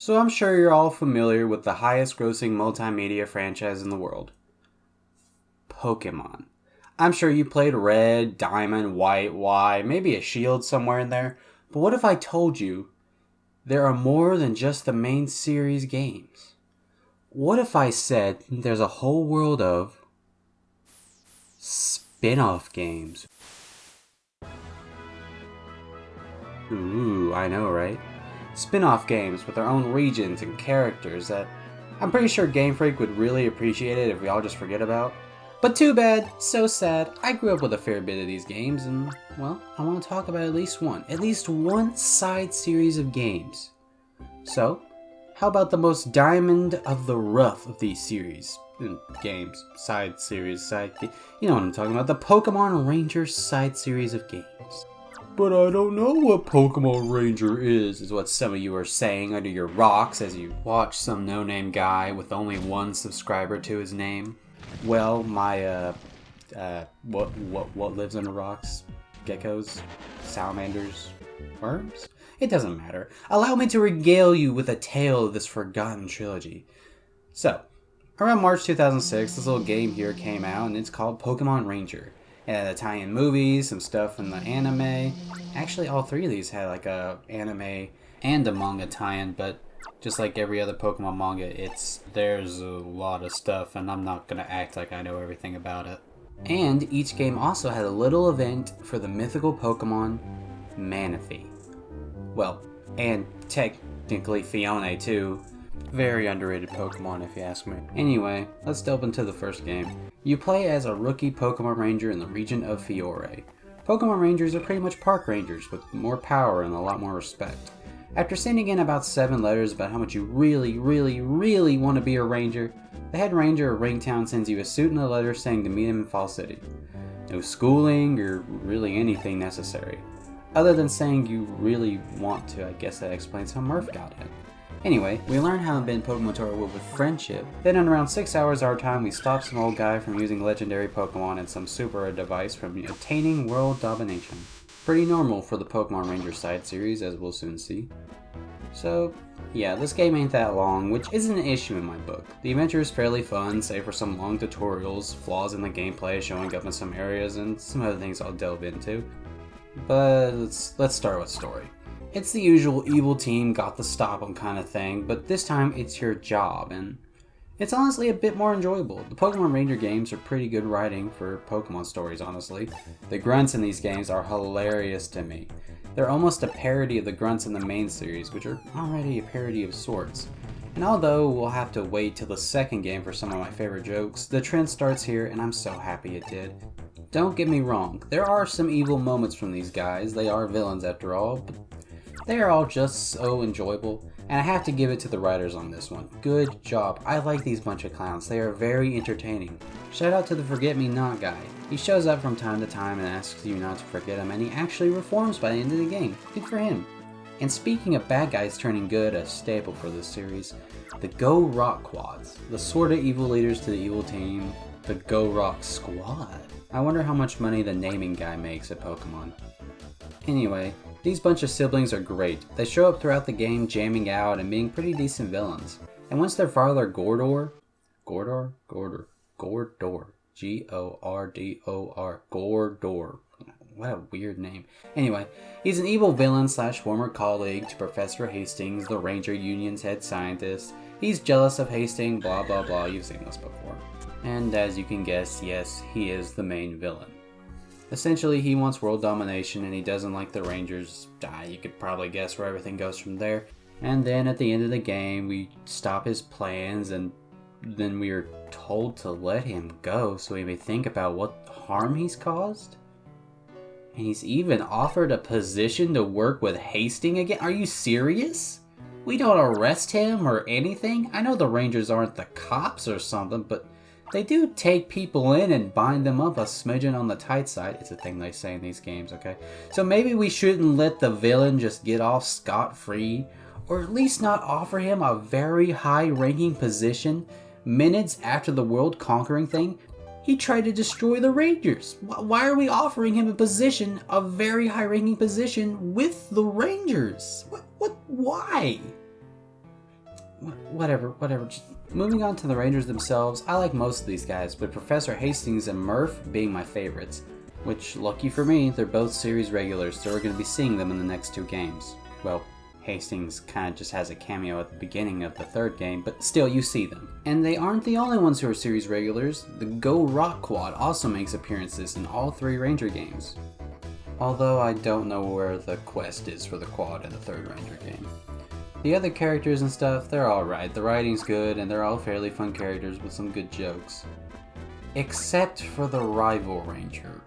So I'm sure you're all familiar with the highest grossing multimedia franchise in the world, Pokemon. I'm sure you played Red, Diamond, White, Y, maybe a Shield somewhere in there. But what if I told you there are more than just the main series games? What if I said there's a whole world of spin-off games? Ooh, I know, right? Spin-off games with their own regions and characters that I'm pretty sure Game Freak would really appreciate it if we all just forget about. But too bad, so sad. I grew up with a fair bit of these games and, well, I want to talk about at least one side series of games. So, how about the most diamond of the rough of these series? Games, side series, you know what I'm talking about, the Pokemon Ranger side series of games. But I don't know what Pokemon Ranger is what some of you are saying under your rocks as you watch some no-name guy with only one subscriber to his name. Well, my, what lives under rocks? Geckos? Salamanders? Worms? It doesn't matter. Allow me to regale you with a tale of this forgotten trilogy. So, around March 2006, this little game here came out, and it's called Pokemon Ranger. It had Italian movies, some stuff in the anime. Actually, all three of these had like a anime and a manga tie-in, but just like every other Pokemon manga, there's a lot of stuff, and I'm not gonna act like I know everything about it. And each game also had a little event for the mythical Pokemon Manaphy. Well, and technically Fiona too. Very underrated Pokemon if you ask me. Anyway, let's delve into the first game. You play as a rookie Pokemon Ranger in the region of Fiore. Pokemon Rangers are pretty much park rangers with more power and a lot more respect. After sending in about 7 letters about how much you really want to be a ranger, the head ranger of Ringtown sends you a suit and a letter saying to meet him in Fall City. No schooling or really anything necessary. Other than saying you really want to, I guess that explains how Murph got in. Anyway, we learn how to bend Pokemon to our will with friendship. Then in around 6 hours our time, we stop some old guy from using legendary Pokemon and some super device from attaining world domination. Pretty normal for the Pokemon Ranger side series, as we'll soon see. So, yeah, this game ain't that long, which isn't an issue in my book. The adventure is fairly fun, save for some long tutorials, flaws in the gameplay showing up in some areas, and some other things I'll delve into. But let's start with story. It's the usual evil team got to stop them kind of thing, but this time it's your job, and it's honestly a bit more enjoyable. The Pokemon Ranger games are pretty good writing for Pokemon stories, honestly. The grunts in these games are hilarious to me. They're almost a parody of the grunts in the main series, which are already a parody of sorts. And although we'll have to wait till the second game for some of my favorite jokes, the trend starts here and I'm so happy it did. Don't get me wrong, there are some evil moments from these guys, they are villains after all, but they are all just so enjoyable, and I have to give it to the writers on this one. Good job. I like these bunch of clowns. They are very entertaining. Shout out to the Forget-Me-Not guy. He shows up from time to time and asks you not to forget him, and he actually reforms by the end of the game. Good for him. And speaking of bad guys turning good, a staple for this series, the Go Rock Quads. The sort of evil leaders to the evil team, the Go Rock Squad. I wonder how much money the naming guy makes at Pokemon. Anyway, these bunch of siblings are great. They show up throughout the game jamming out and being pretty decent villains. And once their father Gordor, G-O-R-D-O-R, Gordor. What a weird name. Anyway, he's an evil villain / former colleague to Professor Hastings, the Ranger Union's head scientist. He's jealous of Hastings, blah blah blah, you've seen this before. And as you can guess, yes, he is the main villain. Essentially, he wants world domination and he doesn't like the Rangers. You could probably guess where everything goes from there. And then at the end of the game, we stop his plans and then we are told to let him go so he may think about what harm he's caused. And he's even offered a position to work with Hastings again. Are you serious? We don't arrest him or anything? I know the Rangers aren't the cops or something, but they do take people in and bind them up a smidgen on the tight side. It's a thing they say in these games, okay? So maybe we shouldn't let the villain just get off scot-free, or at least not offer him a very high-ranking position minutes after the world-conquering thing. He tried to destroy the Rangers. Why are we offering him a very high-ranking position with the Rangers? Why? whatever. Just moving on to the Rangers themselves, I like most of these guys, with Professor Hastings and Murph being my favorites. Which, lucky for me, they're both series regulars, so we're going to be seeing them in the next 2 games. Well, Hastings kind of just has a cameo at the beginning of the 3rd game, but still, you see them. And they aren't the only ones who are series regulars. The Go Rock Quad also makes appearances in all 3 Ranger games. Although I don't know where the quest is for the quad in the 3rd Ranger game. The other characters and stuff, they're alright. The writing's good, and they're all fairly fun characters with some good jokes. Except for the rival Ranger.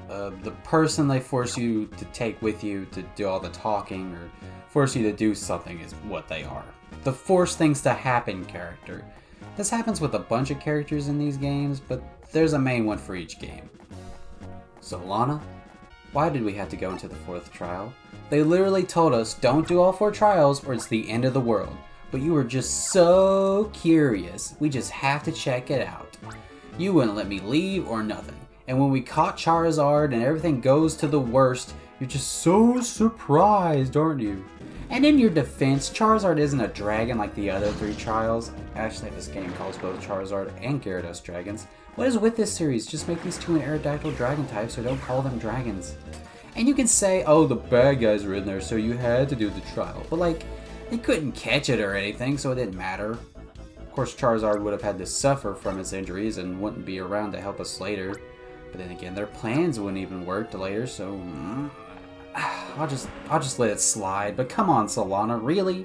The person they force you to take with you to do all the talking or force you to do something is what they are. The force things to happen character. This happens with a bunch of characters in these games, but there's a main one for each game. So Lana, why did we have to go into the 4th trial? They literally told us don't do all 4 trials or it's the end of the world. But you were just so curious, we just have to check it out. You wouldn't let me leave or nothing. And when we caught Charizard and everything goes to the worst, you're just so surprised, aren't you? And in your defense, Charizard isn't a dragon like the other 3 trials. Actually, this game calls both Charizard and Gyarados dragons. What is with this series? Just make these 2 an Aerodactyl dragon types or don't call them dragons. And you can say, oh, the bad guys were in there, so you had to do the trial. But like, they couldn't catch it or anything, so it didn't matter. Of course, Charizard would have had to suffer from its injuries and wouldn't be around to help us later. But then again, their plans wouldn't even work later, so I'll just let it slide. But come on, Solana, really?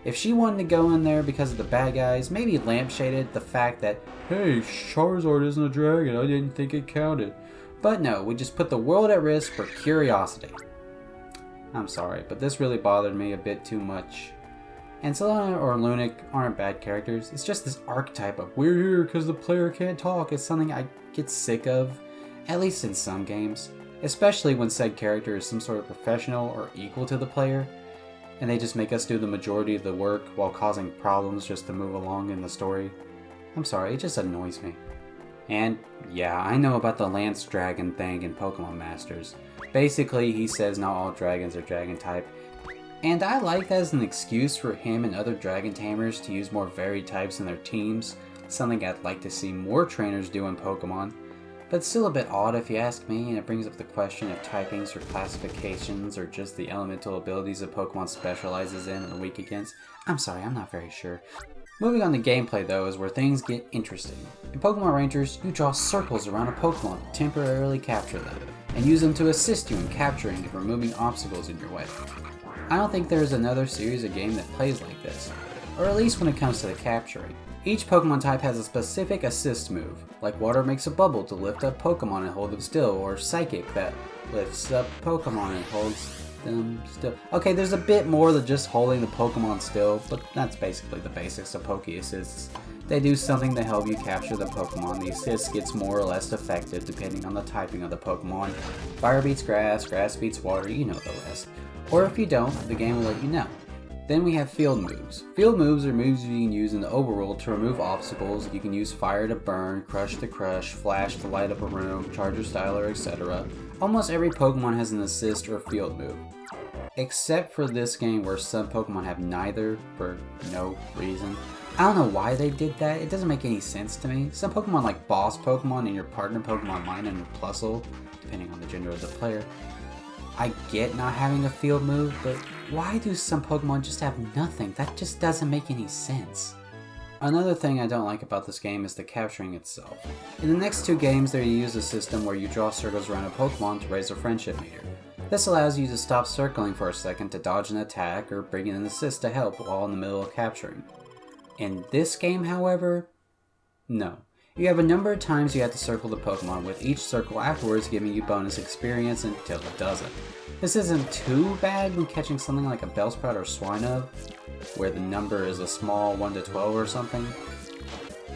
If she wanted to go in there because of the bad guys, maybe lampshaded the fact that, hey, Charizard isn't a dragon, I didn't think it counted. But no, we just put the world at risk for curiosity. I'm sorry, but this really bothered me a bit too much. And Solana or Lunac aren't bad characters, it's just this archetype of we're here because the player can't talk. It's something I get sick of. At least in some games, especially when said character is some sort of professional or equal to the player, and they just make us do the majority of the work while causing problems just to move along in the story. I'm sorry, it just annoys me. And yeah, I know about the Lance Dragon thing in Pokemon Masters. Basically, he says not all dragons are dragon type, and I like that as an excuse for him and other dragon tamers to use more varied types in their teams, something I'd like to see more trainers do in Pokemon. But still a bit odd if you ask me, and it brings up the question if typings or classifications or just the elemental abilities a Pokemon specializes in or weak against. I'm sorry, I'm not very sure. Moving on to gameplay though is where things get interesting. In Pokemon Rangers, you draw circles around a Pokemon to temporarily capture them, and use them to assist you in capturing and removing obstacles in your way. I don't think there is another series of game that plays like this, or at least when it comes to the capturing. Each Pokemon type has a specific assist move, like Water makes a bubble to lift up Pokemon and hold them still, or Psychic that lifts up Pokemon and holds them still. Okay, there's a bit more than just holding the Pokemon still, but that's basically the basics of Poke Assists. They do something to help you capture the Pokemon. The assist gets more or less effective depending on the typing of the Pokemon. Fire beats grass, grass beats water, you know the rest. Or if you don't, the game will let you know. Then we have field moves. Field moves are moves you can use in the overworld to remove obstacles. You can use fire to burn, crush to crush, flash to light up a room, charger styler, etc. Almost every Pokemon has an assist or field move. Except for this game where some Pokemon have neither for no reason. I don't know why they did that, it doesn't make any sense to me. Some Pokemon like boss Pokemon and your partner Pokemon Mine and Plusle, depending on the gender of the player. I get not having a field move, but why do some Pokemon just have nothing? That just doesn't make any sense. Another thing I don't like about this game is the capturing itself. In the next 2 games, they use a system where you draw circles around a Pokemon to raise their friendship meter. This allows you to stop circling for a second to dodge an attack or bring in an assist to help while in the middle of capturing. In this game, however, no. You have a number of times you have to circle the Pokemon, with each circle afterwards giving you bonus experience until it doesn't. This isn't too bad when catching something like a Bellsprout or Swinub, where the number is a small 1 to 12 or something.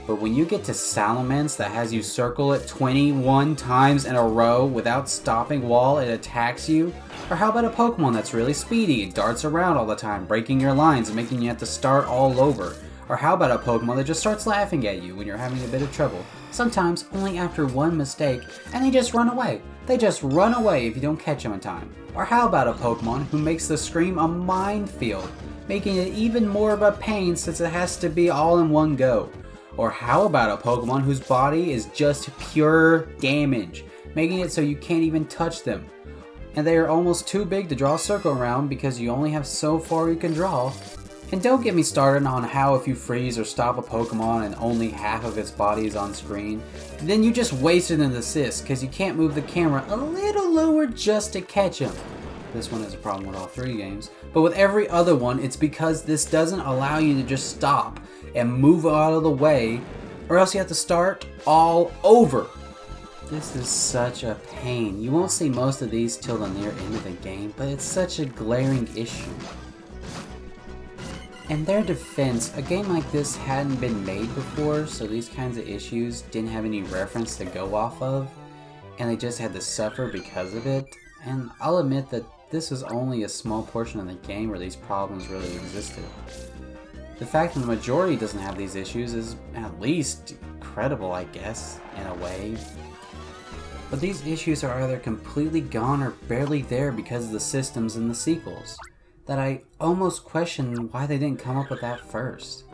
But when you get to Salamence that has you circle it 21 times in a row without stopping while it attacks you, or how about a Pokemon that's really speedy and darts around all the time, breaking your lines and making you have to start all over? Or how about a Pokemon that just starts laughing at you when you're having a bit of trouble? Sometimes only after one mistake, and they just run away. They just run away if you don't catch them in time. Or how about a Pokemon who makes the scream a minefield? making it even more of a pain since it has to be all in one go. Or how about a Pokemon whose body is just pure damage, making it so you can't even touch them. And they are almost too big to draw a circle around because you only have so far you can draw. And don't get me started on how if you freeze or stop a Pokemon and only half of its body is on screen, then you just wasted an assist because you can't move the camera a little lower just to catch him. This one is a problem with all 3 games, but with every other one it's because this doesn't allow you to just stop and move out of the way, or else you have to start all over. This is such a pain. You won't see most of these till the near end of the game, but it's such a glaring issue. In their defense, a game like this hadn't been made before, so these kinds of issues didn't have any reference to go off of, and they just had to suffer because of it. And I'll admit that this was only a small portion of the game where these problems really existed. The fact that the majority doesn't have these issues is at least incredible, I guess, in a way. But these issues are either completely gone or barely there because of the systems in the sequels, that I almost question why they didn't come up with that first.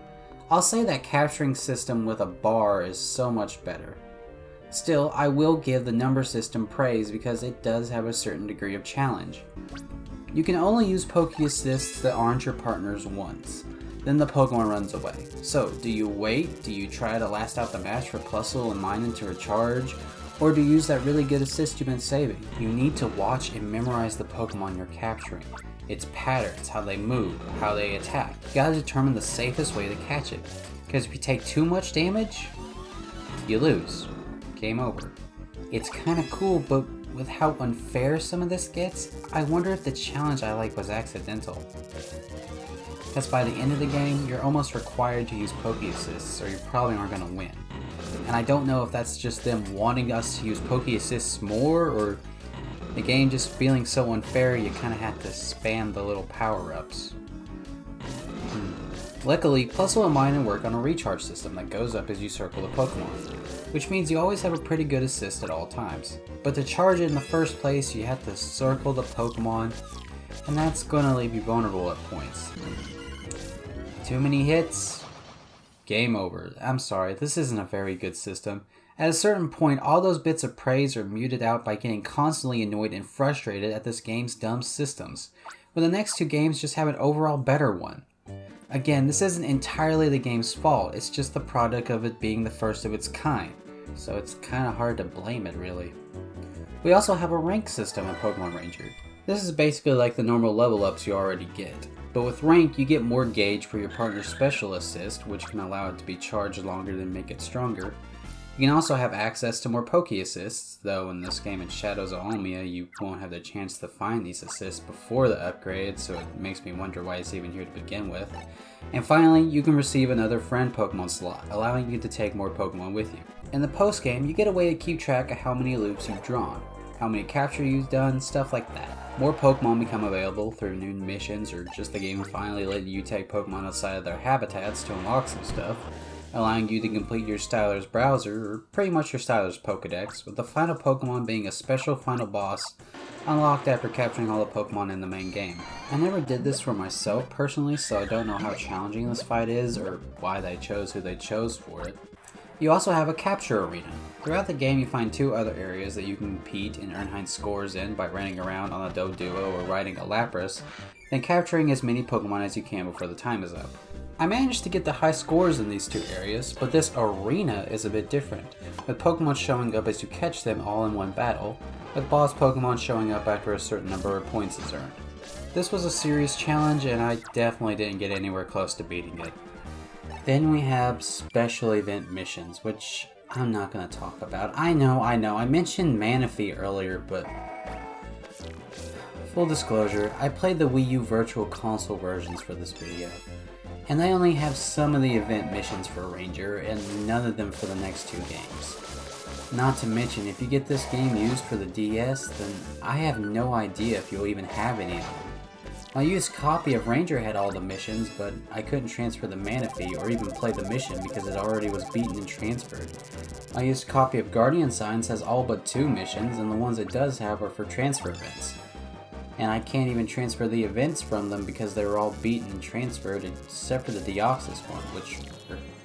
I'll say that capturing system with a bar is so much better. Still, I will give the number system praise because it does have a certain degree of challenge. You can only use Poke Assists that aren't your partner's once, then the Pokemon runs away. So, do you wait? Do you try to last out the match for Plusle and Minun to recharge? Or do you use that really good assist you've been saving? You need to watch and memorize the Pokemon you're capturing, its patterns, how they move, how they attack. You gotta determine the safest way to catch it, because if you take too much damage, you lose. Game over. It's kinda cool, but with how unfair some of this gets, I wonder if the challenge I like was accidental. Because by the end of the game, you're almost required to use Poke Assists, or you probably aren't gonna win. And I don't know if that's just them wanting us to use Poke Assists more, or the game just feeling so unfair you kinda have to spam the little power-ups. Luckily, Plusle and Minun work on a recharge system that goes up as you circle the Pokemon, which means you always have a pretty good assist at all times. But to charge it in the first place, you have to circle the Pokemon, and that's gonna leave you vulnerable at points. Too many hits? Game over. I'm sorry, this isn't a very good system. At a certain point, all those bits of praise are muted out by getting constantly annoyed and frustrated at this game's dumb systems, when the next 2 games just have an overall better one. Again, this isn't entirely the game's fault, it's just the product of it being the first of its kind, so it's kinda hard to blame it really. We also have a rank system in Pokemon Ranger. This is basically like the normal level ups you already get, but with rank you get more gauge for your partner's special assist, which can allow it to be charged longer and make it stronger. You can also have access to more Poke Assists, though in this game in Shadows of Almia you won't have the chance to find these assists before the upgrade, so it makes me wonder why it's even here to begin with. And finally, you can receive another friend Pokemon slot, allowing you to take more Pokemon with you. In the post game, you get a way to keep track of how many loops you've drawn, how many capture you've done, stuff like that. More Pokemon become available through new missions, or just the game finally letting you take Pokemon outside of their habitats to unlock some stuff, allowing you to complete your Styler's browser, or pretty much your Styler's Pokedex, with the final Pokemon being a special final boss unlocked after capturing all the Pokemon in the main game. I never did this for myself personally, so I don't know how challenging this fight is, or why they chose who they chose for it. You also have a capture arena. Throughout the game you find 2 other areas that you can compete and earn high scores in by running around on a Doduo or riding a Lapras, then capturing as many Pokemon as you can before the time is up. I managed to get the high scores in these 2 areas, but this arena is a bit different, with Pokemon showing up as you catch them all in one battle, with boss Pokemon showing up after a certain number of points is earned. This was a serious challenge and I definitely didn't get anywhere close to beating it. Then we have special event missions, which I'm not going to talk about. I know, I mentioned Manaphy earlier, but full disclosure, I played the Wii U Virtual Console versions for this video, and they only have some of the event missions for Ranger, and none of them for the next 2 games. Not to mention, if you get this game used for the DS, then I have no idea if you'll even have any of them. My used copy of Ranger had all the missions, but I couldn't transfer the Manaphy or even play the mission because it already was beaten and transferred. My used copy of Guardian Signs has all but 2 missions, and the ones it does have are for transfer events. and I can't even transfer the events from them because they were all beaten and transferred except for the Deoxys one, which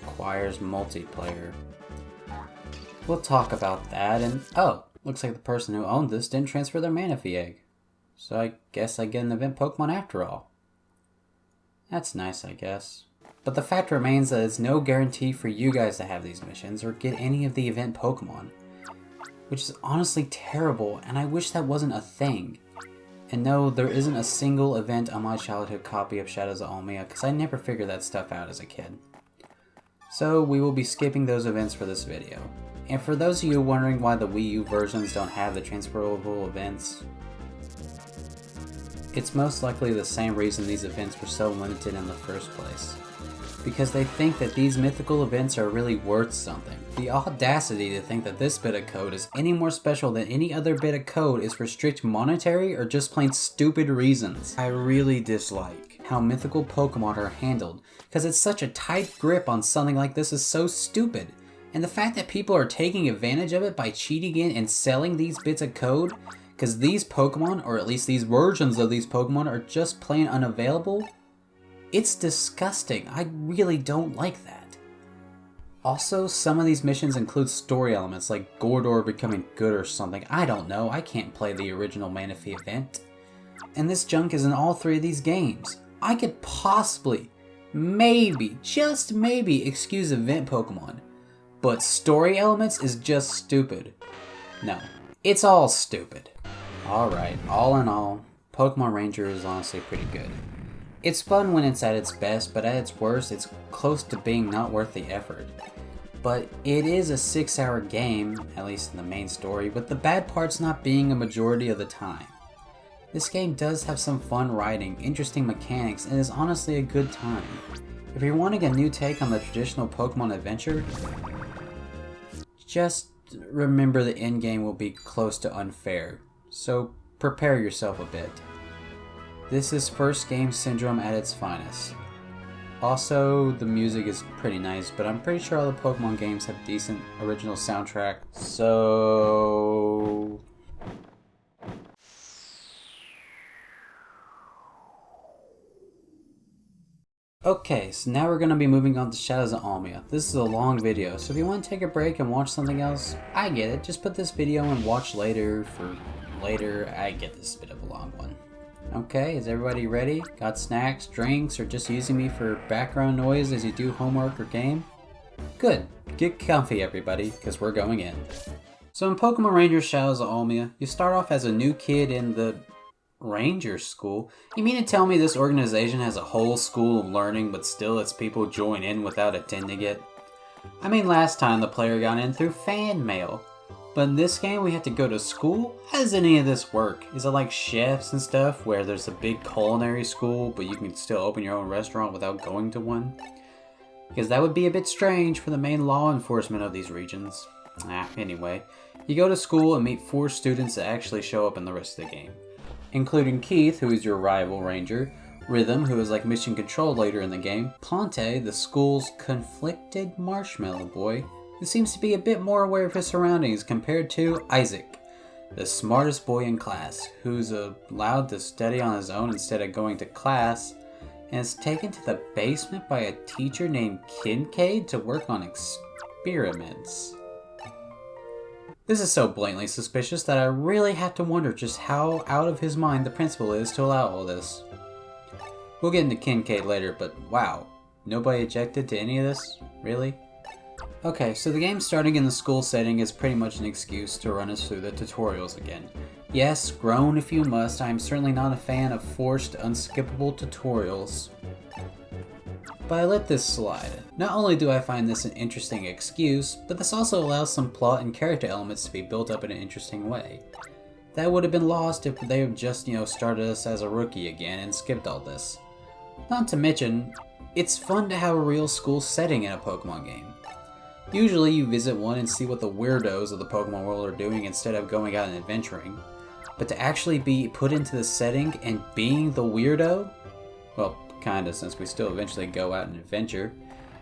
requires multiplayer. We'll talk about that, and oh, looks like the person who owned this didn't transfer their Manaphy egg. So I guess I get an event Pokemon after all. That's nice, I guess. But the fact remains that it's no guarantee for you guys to have these missions or get any of the event Pokemon. Which is honestly terrible, and I wish that wasn't a thing. And no, there isn't a single event on my childhood copy of Shadows of Almia, because I never figured that stuff out as a kid. So we will be skipping those events for this video. And for those of you wondering why the Wii U versions don't have the transferable events, it's most likely the same reason these events were so limited in the first place. Because they think that these mythical events are really worth something. The audacity to think that this bit of code is any more special than any other bit of code is for strict monetary or just plain stupid reasons. I really dislike how mythical Pokemon are handled, because it's such a tight grip on something like this is so stupid. And the fact that people are taking advantage of it by cheating in and selling these bits of code, because these Pokemon, or at least these versions of these Pokemon, are just plain unavailable, it's disgusting. I really don't like that. Also, some of these missions include story elements like Gordor becoming good or something. I don't know, I can't play the original Manaphy event. And this junk is in all three of these games. I could possibly, maybe, just maybe, excuse event Pokemon. But story elements is just stupid. No, it's all stupid. Alright, all in all, Pokemon Ranger is honestly pretty good. It's fun when it's at its best, but at its worst, it's close to being not worth the effort. But it is a 6-hour game, at least in the main story, with the bad parts not being a majority of the time. This game does have some fun writing, interesting mechanics, and is honestly a good time. If you're wanting a new take on the traditional Pokemon adventure, just remember the endgame will be close to unfair, so prepare yourself a bit. This is first game syndrome at its finest. Also, the music is pretty nice, but I'm pretty sure all the Pokemon games have decent original soundtrack, so... Okay, so now we're going to be moving on to Shadows of Almia. This is a long video, so if you want to take a break and watch something else, I get it. Just put this video and watch later for later. I get this bit of a long one. Okay, is everybody ready? Got snacks, drinks, or just using me for background noise as you do homework or game? Good. Get comfy, everybody, because we're going in. So in Pokemon Ranger Shadows of Almia, you start off as a new kid in the Ranger School? You mean to tell me this organization has a whole school of learning, but still its people join in without attending it? I mean, last time the player got in through fan mail. But in this game we have to go to school? How does any of this work? Is it like chefs and stuff, where there's a big culinary school, but you can still open your own restaurant without going to one? Because that would be a bit strange for the main law enforcement of these regions. Anyway, you go to school and meet 4 students that actually show up in the rest of the game. Including Keith, who is your rival ranger, Rhythm, who is like mission control later in the game, Ponte, the school's conflicted marshmallow boy, who seems to be a bit more aware of his surroundings compared to Isaac, the smartest boy in class, who's allowed to study on his own instead of going to class, and is taken to the basement by a teacher named Kincaid to work on experiments. This is so blatantly suspicious that I really have to wonder just how out of his mind the principal is to allow all this. We'll get into Kincaid later, but wow, nobody objected to any of this? Really? Okay, so the game starting in the school setting is pretty much an excuse to run us through the tutorials again. Yes, groan if you must, I am certainly not a fan of forced, unskippable tutorials. But I let this slide. Not only do I find this an interesting excuse, but this also allows some plot and character elements to be built up in an interesting way. That would have been lost if they had just, started us as a rookie again and skipped all this. Not to mention, it's fun to have a real school setting in a Pokemon game. Usually you visit one and see what the weirdos of the Pokemon world are doing instead of going out and adventuring. But to actually be put into the setting and being the weirdo, well, kinda, since we still eventually go out and adventure,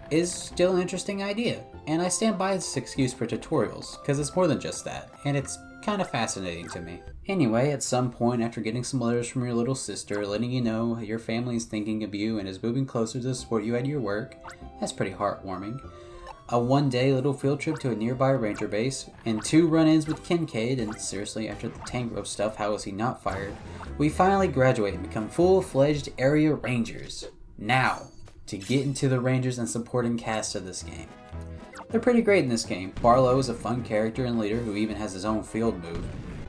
is still an interesting idea. And I stand by this excuse for tutorials, because it's more than just that, and it's kinda fascinating to me. Anyway, at some point after getting some letters from your little sister letting you know your family is thinking of you and is moving closer to support you at your work, that's pretty heartwarming. A one-day little field trip to a nearby ranger base, and 2 run-ins with Kincaid, and seriously, after the Tangrove stuff, how was he not fired? We finally graduate and become full-fledged area rangers. Now, to get into the rangers and supporting cast of this game. They're pretty great in this game. Barlow is a fun character and leader who even has his own field move.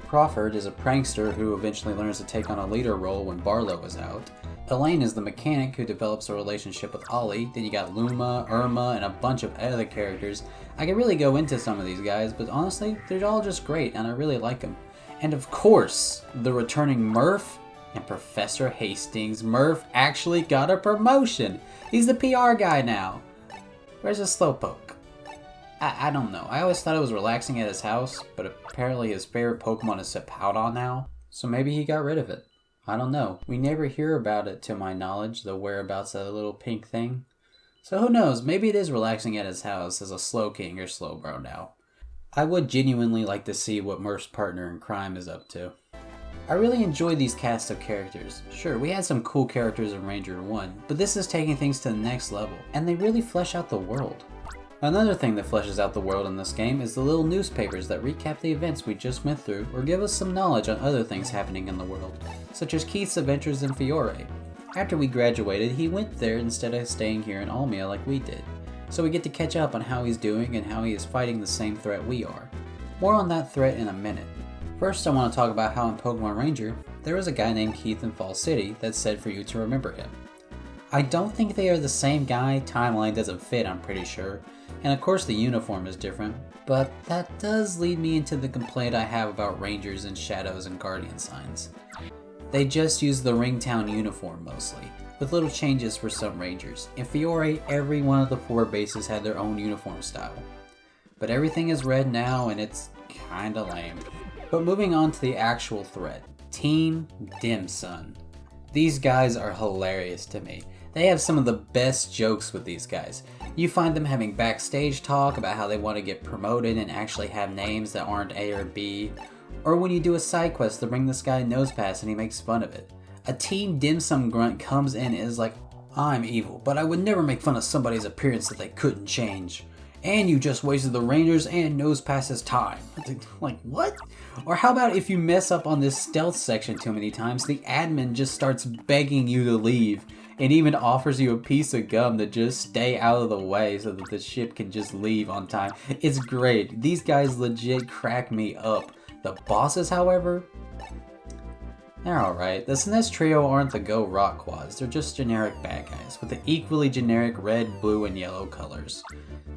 Crawford is a prankster who eventually learns to take on a leader role when Barlow is out. Elaine is the mechanic who develops a relationship with Ollie. Then you got Luma, Irma, and a bunch of other characters. I could really go into some of these guys, but honestly, they're all just great and I really like them. And of course, the returning Murph and Professor Hastings. Murph actually got a promotion. He's the PR guy now. Where's the Slowpoke? I don't know. I always thought it was relaxing at his house, but apparently his favorite Pokemon is Sepowdon now. So maybe he got rid of it. I don't know. We never hear about it, to my knowledge, the whereabouts of the little pink thing. So who knows, maybe it is relaxing at his house as a Slowking or Slowbro now. I would genuinely like to see what Murph's partner in crime is up to. I really enjoyed these cast of characters. Sure, we had some cool characters in Ranger 1, but this is taking things to the next level, and they really flesh out the world. Another thing that fleshes out the world in this game is the little newspapers that recap the events we just went through or give us some knowledge on other things happening in the world, such as Keith's adventures in Fiore. After we graduated, he went there instead of staying here in Almia like we did, so we get to catch up on how he's doing and how he is fighting the same threat we are. More on that threat in a minute. First, I want to talk about how in Pokemon Ranger, there was a guy named Keith in Fall City that said for you to remember him. I don't think they are the same guy, timeline doesn't fit I'm pretty sure, and of course the uniform is different, but that does lead me into the complaint I have about Rangers and Shadows and Guardian signs. They just use the Ringtown uniform mostly, with little changes for some Rangers. In Fiore, every one of the 4 bases had their own uniform style. But everything is red now and it's kinda lame. But moving on to the actual threat, Team Dim Sum. These guys are hilarious to me. They have some of the best jokes with these guys. You find them having backstage talk about how they want to get promoted and actually have names that aren't A or B. Or when you do a side quest to bring this guy Nosepass and he makes fun of it. A Team Dim Sum grunt comes in and is like, I'm evil, but I would never make fun of somebody's appearance that they couldn't change. And you just wasted the Rangers and Nosepass's time. Like, what? Or how about if you mess up on this stealth section too many times, the admin just starts begging you to leave and even offers you a piece of gum to just stay out of the way so that the ship can just leave on time. It's great. These guys legit crack me up. The bosses, however, they're alright. The Sinestro trio aren't the Go Rock Quads, they're just generic bad guys with the equally generic red, blue, and yellow colors.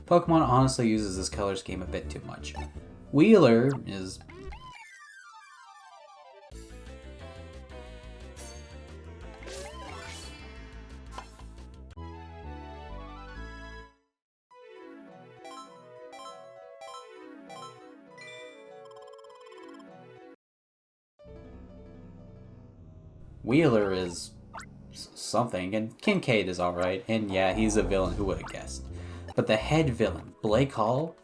Pokemon honestly uses this color scheme a bit too much. Wheeler is... Wheeler is something, and Kincaid is alright, and yeah, he's a villain, who would have guessed. But the head villain, Blake Hall?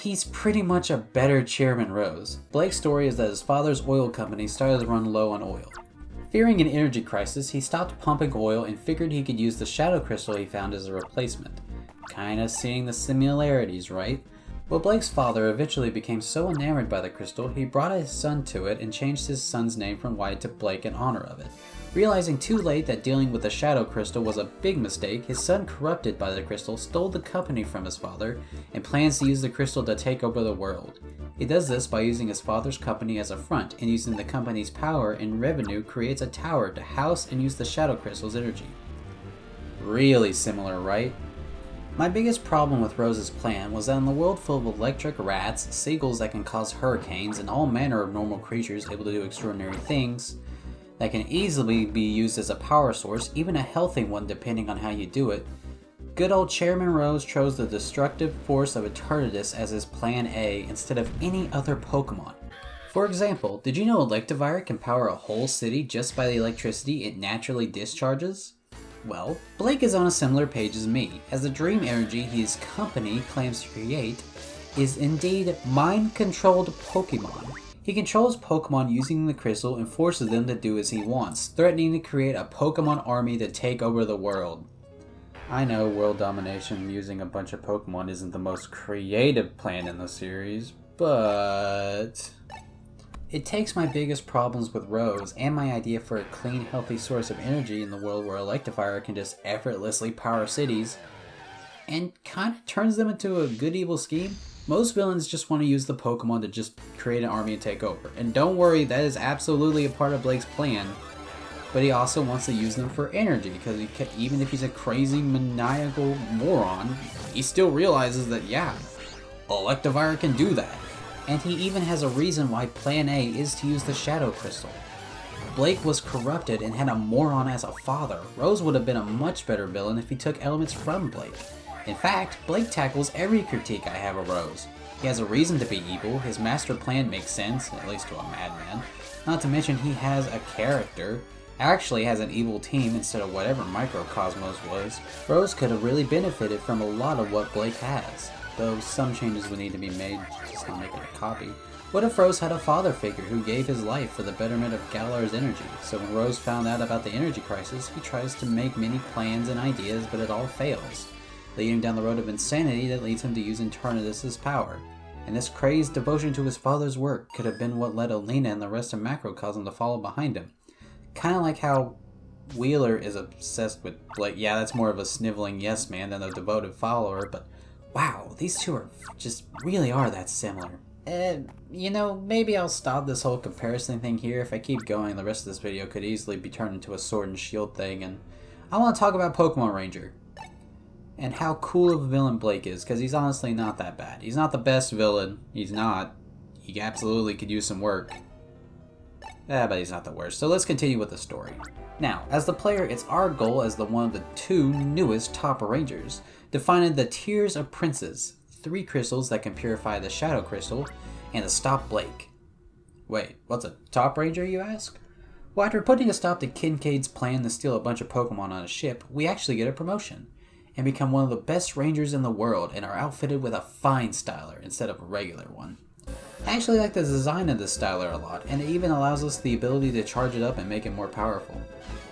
He's pretty much a better Chairman Rose. Blake's story is that his father's oil company started to run low on oil. Fearing an energy crisis, he stopped pumping oil and figured he could use the Shadow Crystal he found as a replacement. Kinda seeing the similarities, right? Well, Blake's father eventually became so enamored by the crystal, he brought his son to it and changed his son's name from White to Blake in honor of it. Realizing too late that dealing with the Shadow Crystal was a big mistake, his son, corrupted by the crystal, stole the company from his father and plans to use the crystal to take over the world. He does this by using his father's company as a front, and using the company's power and revenue creates a tower to house and use the Shadow Crystal's energy. Really similar, right? My biggest problem with Rose's plan was that in the world full of electric rats, seagulls that can cause hurricanes, and all manner of normal creatures able to do extraordinary things that can easily be used as a power source, even a healthy one depending on how you do it, good old Chairman Rose chose the destructive force of Eternatus as his plan A instead of any other Pokemon. For example, did you know Electivire can power a whole city just by the electricity it naturally discharges? Well, Blake is on a similar page as me, as the dream energy his company claims to create is indeed mind-controlled Pokemon. He controls Pokemon using the crystal and forces them to do as he wants, threatening to create a Pokemon army to take over the world. I know world domination using a bunch of Pokemon isn't the most creative plan in the series, but it takes my biggest problems with Rose and my idea for a clean, healthy source of energy in the world where Electivire can just effortlessly power cities and kind of turns them into a good evil scheme. Most villains just want to use the Pokemon to just create an army and take over. And don't worry, that is absolutely a part of Blake's plan. But he also wants to use them for energy, because even if he's a crazy, maniacal moron, he still realizes that, yeah, Electivire can do that. And he even has a reason why Plan A is to use the Shadow Crystal. Blake was corrupted and had a moron as a father. Rose would have been a much better villain if he took elements from Blake. In fact, Blake tackles every critique I have of Rose. He has a reason to be evil, his master plan makes sense, at least to a madman. Not to mention he has a character, actually has an evil team instead of whatever Microcosmos was. Rose could have really benefited from a lot of what Blake has, though some changes would need to be made, just not make it a copy. What if Rose had a father figure who gave his life for the betterment of Galar's energy? So when Rose found out about the energy crisis, he tries to make many plans and ideas, but it all fails, leading him down the road of insanity that leads him to use Eternatus' power. And this crazed devotion to his father's work could have been what led Alina and the rest of Macrocosm to follow behind him. Kind of like how Wheeler is obsessed with Blake. Yeah, that's more of a sniveling yes man than a devoted follower, but wow, these two are just really are that similar. Maybe I'll stop this whole comparison thing here. If I keep going, the rest of this video could easily be turned into a sword and shield thing, and I want to talk about Pokemon Ranger and how cool of a villain Blake is, because he's honestly not that bad. He's not the best villain. He's not. He absolutely could use some work. But he's not the worst. So let's continue with the story. Now, as the player, it's our goal as one of the two newest top rangers to find the Tears of Princes, 3 crystals that can purify the Shadow Crystal, and to stop Blake. Wait, what's a top ranger, you ask? Well, after putting a stop to Kincaid's plan to steal a bunch of Pokemon on a ship, we actually get a promotion and become one of the best rangers in the world, and are outfitted with a fine styler instead of a regular one. I actually like the design of this styler a lot, and it even allows us the ability to charge it up and make it more powerful.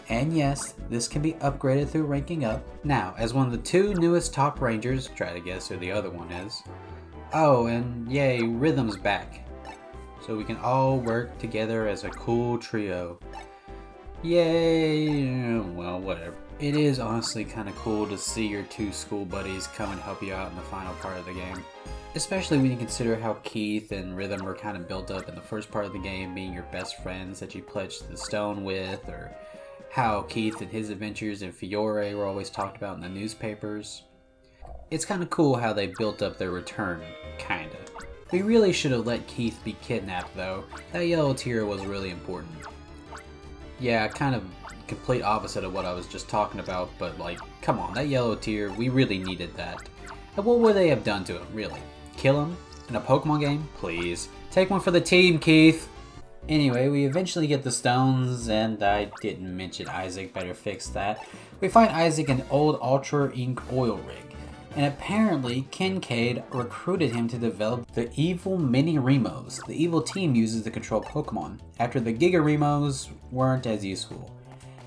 And yes, this can be upgraded through ranking up. Now, as one of the 2 newest top rangers, try to guess who the other one is. Oh, and yay, Rhythm's back. So we can all work together as a cool trio. Yay, well, whatever. It is honestly kind of cool to see your 2 school buddies come and help you out in the final part of the game. Especially when you consider how Keith and Rhythm were kind of built up in the first part of the game, being your best friends that you pledged the stone with, or how Keith and his adventures in Fiore were always talked about in the newspapers. It's kind of cool how they built up their return, kinda. We really should have let Keith be kidnapped though. That yellow tear was really important. Yeah, kind of complete opposite of what I was just talking about, but like, come on, that yellow tear, we really needed that. And what would they have done to him, really? Kill him? In a Pokemon game? Please. Take one for the team, Keith! Anyway, we eventually get the stones, and I didn't mention Isaac, better fix that. We find Isaac in an old Ultra Ink oil rig, and apparently Kincaid recruited him to develop the evil Mini Remos the evil team uses to control Pokemon, after the Giga Remos weren't as useful.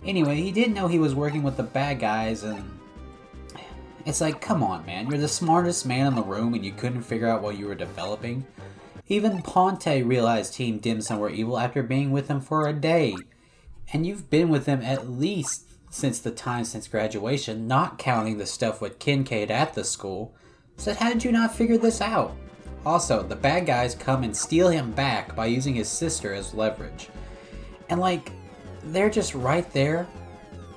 Anyway, he didn't know he was working with the bad guys, and it's like, come on man, you're the smartest man in the room and you couldn't figure out what you were developing? Even Ponte realized Team Dim Sum were evil after being with him for a day. And you've been with them at least since the time since graduation, not counting the stuff with Kincaid at the school. So how did you not figure this out? Also, the bad guys come and steal him back by using his sister as leverage. And like, they're just right there.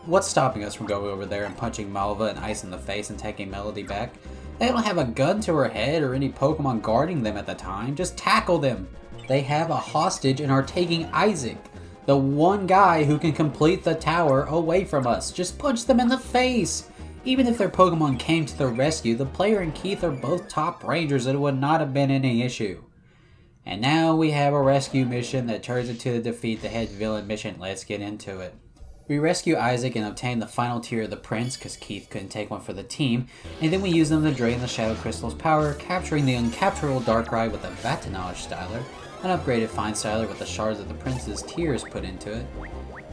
What's stopping us from going over there and punching Malva and Ice in the face and taking Melody back? They don't have a gun to her head or any Pokemon guarding them at the time. Just tackle them. They have a hostage and are taking Isaac, the one guy who can complete the tower, away from us. Just punch them in the face. Even if their Pokemon came to their rescue, the player and Keith are both top rangers and it would not have been any issue. And now we have a rescue mission that turns into the defeat the head villain mission. Let's get into it. We rescue Isaac and obtain the final tier of the Prince, because Keith couldn't take one for the team, and then we use them to drain the Shadow Crystal's power, capturing the uncapturable Darkrai with a Vatanage styler. an upgraded Fine Styler with the shards of the Prince's Tears put into it.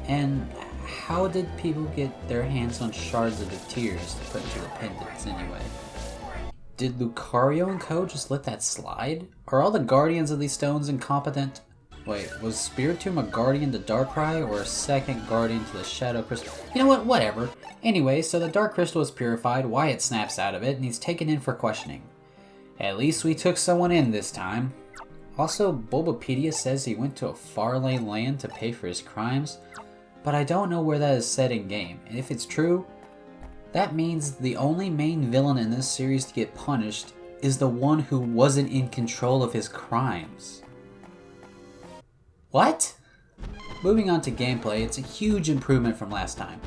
And how did people get their hands on shards of the Tears to put into Repentance anyway? Did Lucario and co just let that slide? Are all the guardians of these stones incompetent? Wait, was Spiritomb a guardian to Darkrai or a second guardian to the Shadow Crystal? You know what, whatever. Anyway, so the Dark Crystal is purified, Wyatt snaps out of it, and he's taken in for questioning. At least we took someone in this time. Also, Bulbapedia says he went to a far-lane land to pay for his crimes, but I don't know where that is set in game, and if it's true, that means the only main villain in this series to get punished is the one who wasn't in control of his crimes. What? Moving on to gameplay, it's a huge improvement from last time.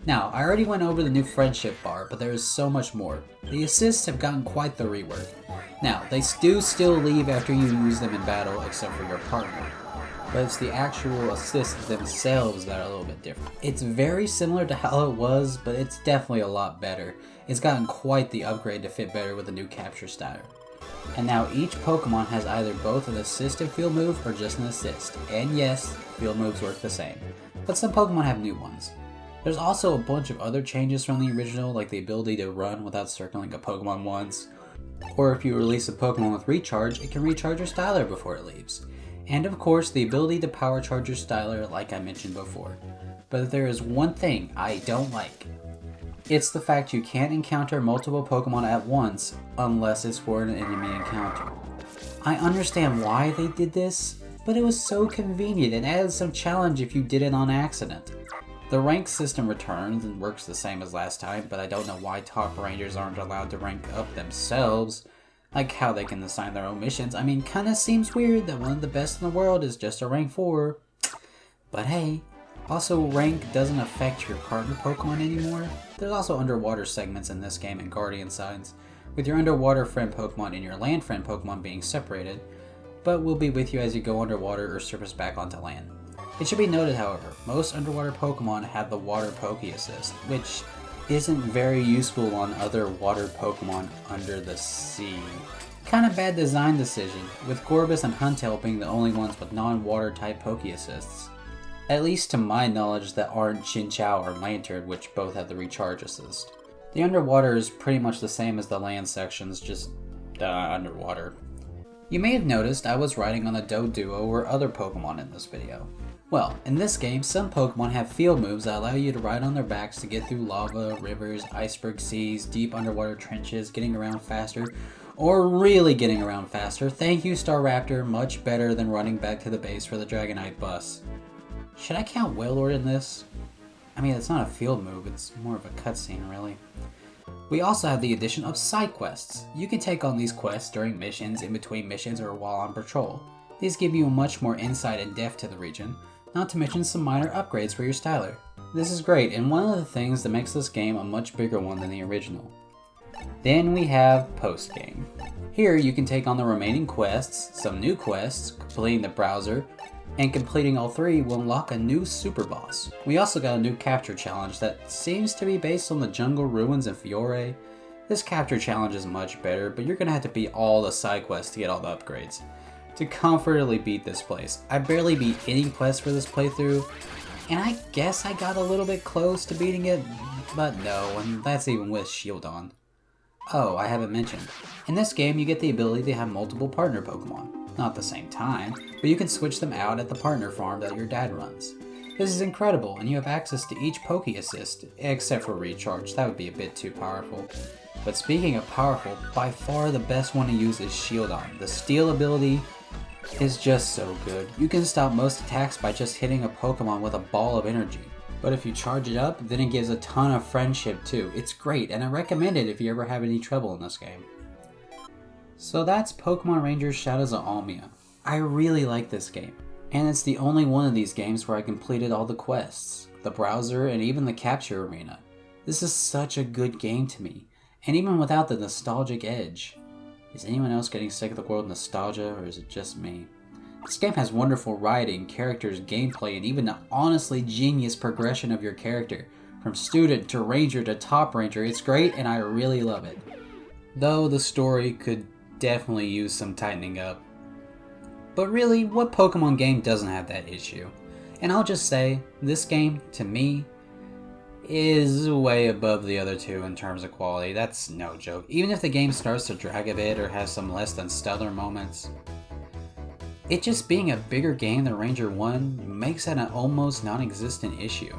Now, I already went over the new friendship bar, but there is so much more. The assists have gotten quite the rework. Now, they do still leave after you use them in battle, except for your partner. But it's the actual assists themselves that are a little bit different. It's very similar to how it was, but it's definitely a lot better. It's gotten quite the upgrade to fit better with the new capture style. And now each Pokemon has either both an assist and field move, or just an assist. And yes, field moves work the same, but some Pokemon have new ones. There's also a bunch of other changes from the original, like the ability to run without circling a Pokemon once, or if you release a Pokemon with Recharge, it can recharge your Styler before it leaves. And of course, the ability to power charge your Styler like I mentioned before. But there is one thing I don't like. It's the fact you can't encounter multiple Pokemon at once unless it's for an enemy encounter. I understand why they did this, but it was so convenient and added some challenge if you did it on accident. The rank system returns and works the same as last time, but I don't know why top rangers aren't allowed to rank up themselves, like how they can assign their own missions. I mean, kinda seems weird that one of the best in the world is just a rank 4. But hey, also rank doesn't affect your partner Pokemon anymore. There's also underwater segments in this game and guardian signs, with your underwater friend Pokemon and your land friend Pokemon being separated, but will be with you as you go underwater or surface back onto land. It should be noted, however, most underwater Pokemon have the Water Poke Assist, which isn't very useful on other water Pokemon under the sea. Kinda bad design decision, with Gorbis and Huntail being the only ones with non-water type Poke Assists. At least to my knowledge that aren't Chinchou or Lantern, which both have the Recharge Assist. The underwater is pretty much the same as the land sections, just underwater. You may have noticed I was riding on a Doduo or other Pokemon in this video. Well, in this game, some Pokemon have field moves that allow you to ride on their backs to get through lava, rivers, iceberg seas, deep underwater trenches, getting around faster, or really getting around faster. Thank you, Staraptor, much better than running back to the base for the Dragonite bus. Should I count Wailord in this? I mean, it's not a field move, it's more of a cutscene, really. We also have the addition of side quests. You can take on these quests during missions, in between missions, or while on patrol. These give you much more insight and depth to the region, not to mention some minor upgrades for your Styler. This is great, and one of the things that makes this game a much bigger one than the original. Then we have post-game. Here you can take on the remaining quests, some new quests, completing the browser, and completing all 3 will unlock a new super boss. We also got a new capture challenge that seems to be based on the jungle ruins in Fiore. This capture challenge is much better, but you're gonna have to beat all the side quests to get all the upgrades to comfortably beat this place. I barely beat any quests for this playthrough, and I guess I got a little bit close to beating it, but no, and that's even with Shield on. Oh, I haven't mentioned. In this game, you get the ability to have multiple partner Pokemon. Not at the same time, but you can switch them out at the partner farm that your dad runs. This is incredible, and you have access to each Poke Assist, except for Recharge. That would be a bit too powerful. But speaking of powerful, by far the best one to use is Shieldon. The Steel ability is just so good. You can stop most attacks by just hitting a Pokemon with a ball of energy. But if you charge it up, then it gives a ton of friendship too. It's great, and I recommend it if you ever have any trouble in this game. So that's Pokemon Rangers Shadows of Almia. I really like this game, and it's the only one of these games where I completed all the quests, the browser, and even the capture arena. This is such a good game to me, and even without the nostalgic edge. Is anyone else getting sick of the world nostalgia, or is it just me? This game has wonderful writing, characters, gameplay, and even the honestly genius progression of your character. From student to ranger to top ranger, it's great and I really love it. Though the story could definitely use some tightening up. But really, what Pokemon game doesn't have that issue? And I'll just say, this game, to me, is way above the other two in terms of quality. That's no joke. Even if the game starts to drag a bit or has some less than stellar moments, it just being a bigger game than Ranger 1 makes that an almost non-existent issue.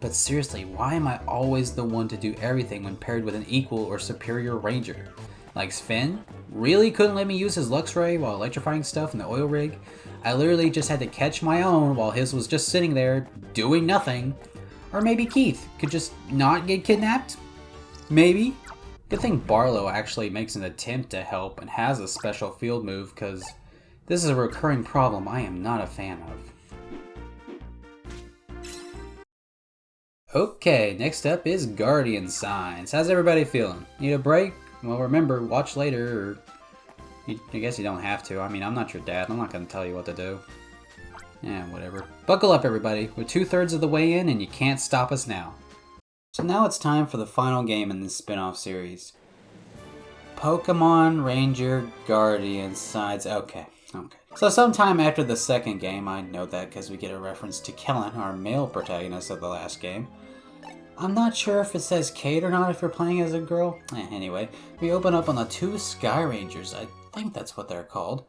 But seriously, why am I always the one to do everything when paired with an equal or superior Ranger? Like Sven? Really couldn't let me use his Luxray while electrifying stuff in the oil rig? I literally just had to catch my own while his was just sitting there doing nothing. Or maybe Keith could just not get kidnapped? Maybe. Good thing Barlow actually makes an attempt to help and has a special field move, because this is a recurring problem I am not a fan of. Okay, next up is Guardian Signs. How's everybody feeling? Need a break? Well, remember, watch later, or I guess you don't have to. I mean, I'm not your dad. I'm not going to tell you what to do. Yeah, whatever. Buckle up, everybody. We're 2/3 of the way in, and you can't stop us now. So now it's time for the final game in this spin-off series. Pokemon Ranger Guardian Signs. Okay. So sometime after the second game, I know that because we get a reference to Kellen, our male protagonist of the last game. I'm not sure if it says Kate or not if you're playing as a girl. Anyway, we open up on the 2 Sky Rangers. I think that's what they're called.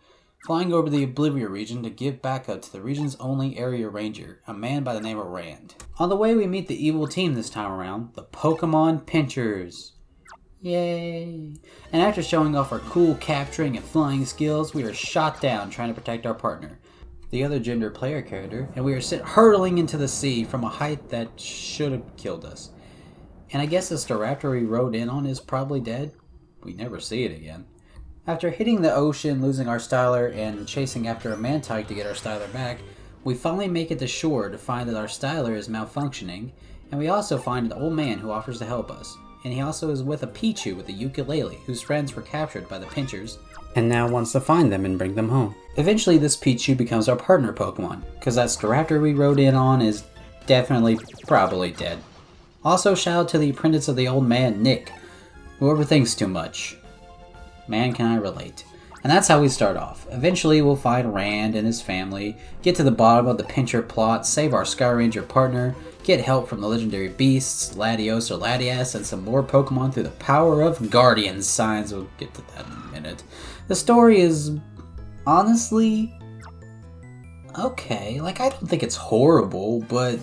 Flying over the Oblivia region to give backup to the region's only area ranger, a man by the name of Rand. On the way, we meet the evil team this time around, the Pokemon Pinchers. Yay! And after showing off our cool capturing and flying skills, we are shot down trying to protect our partner, the other gender player character, and we are sent hurtling into the sea from a height that should have killed us. And I guess the Staraptor we rode in on is probably dead. We never see it again. After hitting the ocean, losing our styler, and chasing after a Mantike to get our styler back, we finally make it to shore to find that our styler is malfunctioning, and we also find an old man who offers to help us. And he also is with a Pichu with a ukulele, whose friends were captured by the Pinchers, and now wants to find them and bring them home. Eventually this Pichu becomes our partner Pokemon, because that Staraptor we rode in on is definitely, probably dead. Also shout out to the apprentice of the old man, Nick, who overthinks too much. Man, can I relate. And that's how we start off. Eventually we'll find Rand and his family, get to the bottom of the Pincher plot, save our Sky Ranger partner, get help from the legendary beasts, Latios or Latias, and some more Pokemon through the power of Guardian Signs. We'll get to that in a minute. The story is honestly okay. Like, I don't think it's horrible, but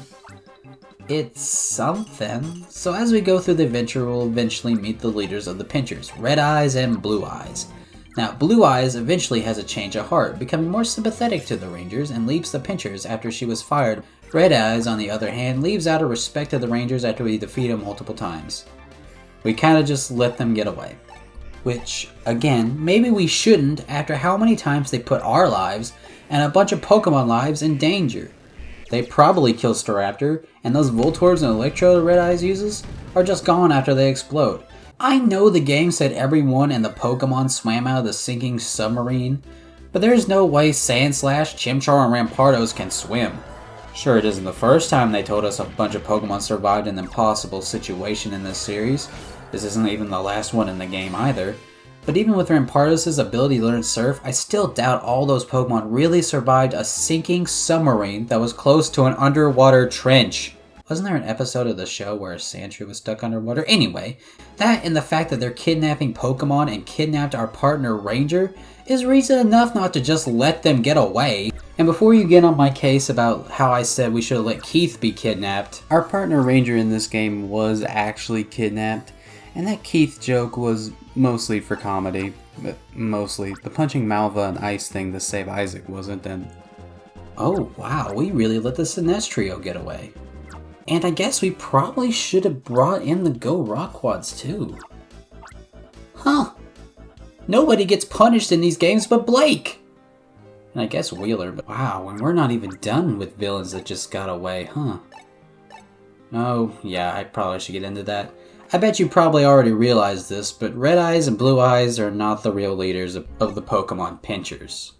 it's something. So as we go through the adventure, we'll eventually meet the leaders of the Pinchers, Red Eyes and Blue Eyes. Now, Blue Eyes eventually has a change of heart, becoming more sympathetic to the Rangers and leaves the Pinchers after she was fired. Red Eyes, on the other hand, leaves out of respect to the Rangers after we defeat them multiple times. We kinda just let them get away. Which, again, maybe we shouldn't after how many times they put our lives and a bunch of Pokemon lives in danger. They probably kill Staraptor, and those Voltorbs and Electrode Red Eyes uses are just gone after they explode. I know the game said everyone and the Pokemon swam out of the sinking submarine, but there's no way Sandslash, Chimchar, and Rampardos can swim. Sure, it isn't the first time they told us a bunch of Pokemon survived an impossible situation in this series. This isn't even the last one in the game either. But even with Rampardos' ability to learn Surf, I still doubt all those Pokemon really survived a sinking submarine that was close to an underwater trench. Wasn't there an episode of the show where a Sandshrew was stuck underwater? Anyway, that and the fact that they're kidnapping Pokemon and kidnapped our partner Ranger is reason enough not to just let them get away. And before you get on my case about how I said we should have let Keith be kidnapped, our partner Ranger in this game was actually kidnapped. And that Keith joke was mostly for comedy, but mostly. The punching Malva and Ice thing to save Isaac wasn't, and oh wow, we really let the Sinestro get away. And I guess we probably should have brought in the Go Rockwads too. Huh. Nobody gets punished in these games but Blake! And I guess Wheeler, but wow, and we're not even done with villains that just got away, huh? Oh, yeah, I probably should get into that. I bet you probably already realized this, but Red Eyes and Blue Eyes are not the real leaders of the Pokemon Pinchers.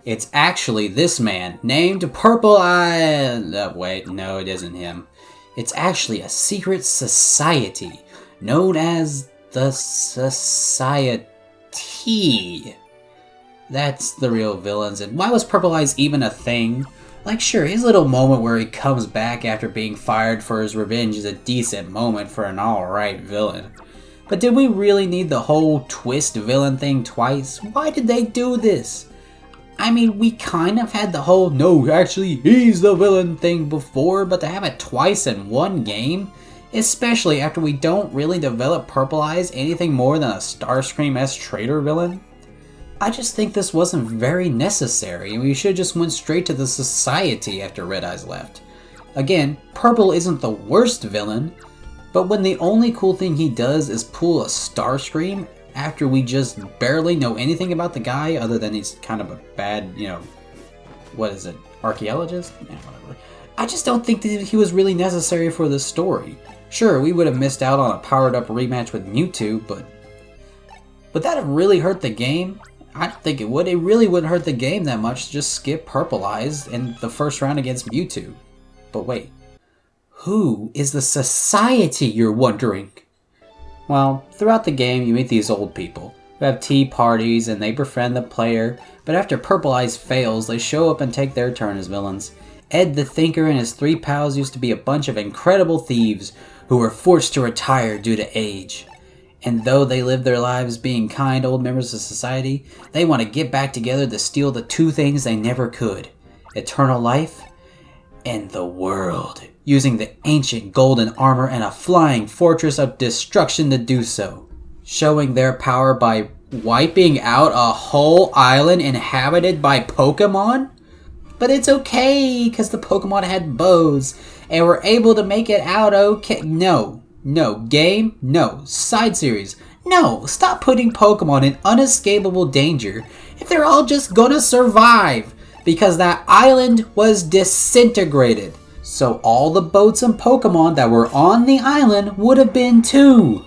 It's actually this man, named Purple Eye... wait, no, it isn't him. It's actually a secret society, known as the Society. That's the real villains, and why was Purple Eyes even a thing? Like, sure, his little moment where he comes back after being fired for his revenge is a decent moment for an alright villain. But did we really need the whole twist villain thing twice? Why did they do this? I mean, we kind of had the whole, no, actually, he's the villain thing before, but to have it twice in one game? Especially after we don't really develop Purple Eyes anything more than a Starscream-esque traitor villain? I just think this wasn't very necessary, and we should have just went straight to the Society after Red Eyes left. Again, Purple isn't the worst villain, but when the only cool thing he does is pull a Starscream after we just barely know anything about the guy other than he's kind of a bad, what is it, archaeologist? Yeah, whatever. I just don't think that he was really necessary for this story. Sure, we would have missed out on a powered-up rematch with Mewtwo, but would that have really hurt the game? I don't think it would. It really wouldn't hurt the game that much to just skip Purple Eyes in the first round against Mewtwo. But wait, who is the Society, you're wondering? Well, throughout the game you meet these old people who have tea parties and they befriend the player, but after Purple Eyes fails, they show up and take their turn as villains. Ed the Thinker and his 3 pals used to be a bunch of incredible thieves who were forced to retire due to age. And though they live their lives being kind old members of society, they want to get back together to steal the 2 things they never could: eternal life and the world, using the ancient golden armor and a flying fortress of destruction to do so, showing their power by wiping out a whole island inhabited by Pokemon? But it's okay, because the Pokemon had bows, and were able to make it out okay. No, game, no, side series, no, stop putting Pokemon in unescapable danger if they're all just gonna survive, because that island was disintegrated. So all the boats and Pokemon that were on the island would have been too.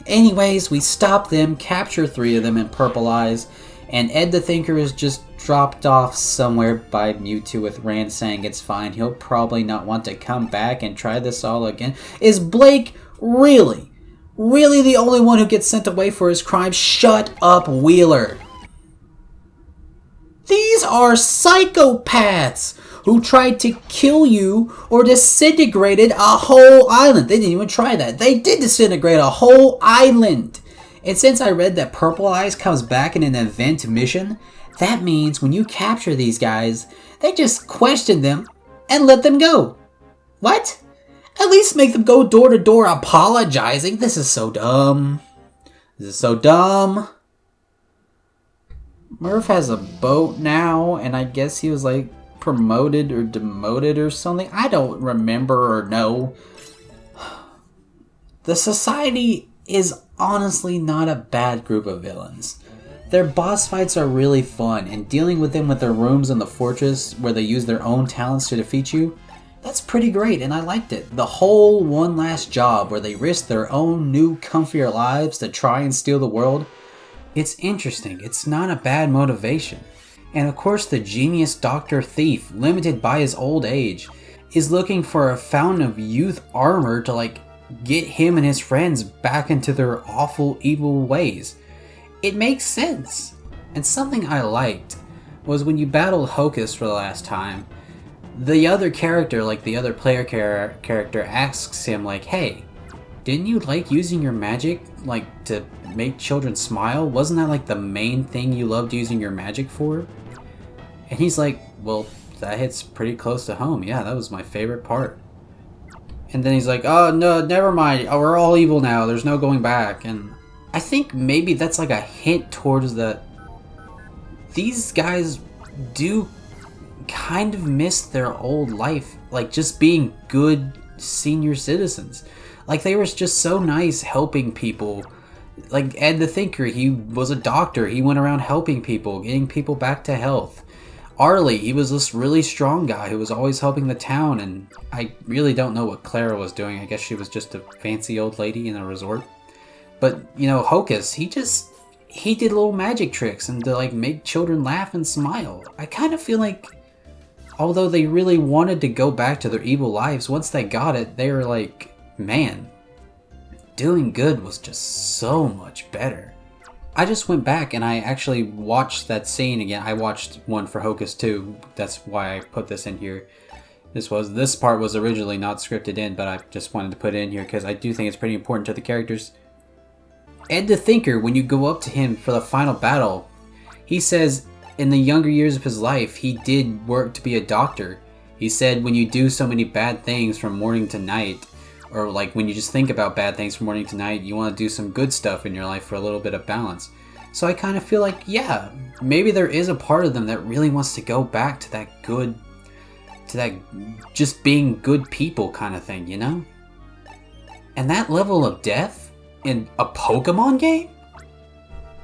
Anyways, we stop them, capture 3 of them in Purple Eyes, and Ed the Thinker is just dropped off somewhere by Mewtwo with Rand saying it's fine. He'll probably not want to come back and try this all again. Is Blake really the only one who gets sent away for his crime? Shut up, Wheeler. These are psychopaths who tried to kill you or disintegrated a whole island. They didn't even try that. They did disintegrate a whole island. And since I read that Purple Eyes comes back in an event mission, that means when you capture these guys, they just question them and let them go. What? At least make them go door to door apologizing. This is so dumb. Murph has a boat now, and I guess he was like promoted or demoted or something. I don't remember or know. The Society is honestly not a bad group of villains. Their boss fights are really fun, and dealing with them with their rooms in the fortress where they use their own talents to defeat you, that's pretty great, and I liked it. The whole one last job where they risk their own new comfier lives to try and steal the world, it's interesting. It's not a bad motivation. And of course the genius Dr. Thief, limited by his old age, is looking for a fountain of youth armor to get him and his friends back into their awful evil ways. It makes sense. And something I liked was when you battled Hocus for the last time, the other character, the other player character asks him hey, didn't you like using your magic to make children smile? Wasn't that the main thing you loved using your magic for? And he's like, well, that hits pretty close to home. Yeah, that was my favorite part. And then he's like, oh no, never mind. Oh, we're all evil now. There's no going back. And I think maybe that's a hint towards that these guys do kind of miss their old life, just being good senior citizens. They were just so nice helping people. Ed the Thinker, he was a doctor. He went around helping people, getting people back to health. Arlie, he was this really strong guy who was always helping the town, and I really don't know what Clara was doing. I guess she was just a fancy old lady in a resort. But, Hocus, he did little magic tricks and to make children laugh and smile. I kind of feel although they really wanted to go back to their evil lives, once they got it, they were man, doing good was just so much better. I just went back and I actually watched that scene again. I watched one for Hocus too. That's why I put this in here. This part was originally not scripted in, but I just wanted to put it in here because I do think it's pretty important to the characters. Ed the Thinker, when you go up to him for the final battle, he says in the younger years of his life, he did work to be a doctor. He said when you do so many bad things from morning to night, or like when you just think about bad things from morning to night, you want to do some good stuff in your life for a little bit of balance. So I kind of feel like, yeah, maybe there is a part of them that really wants to go back to that good, to that just being good people kind of thing, you know? And that level of death in a Pokemon game?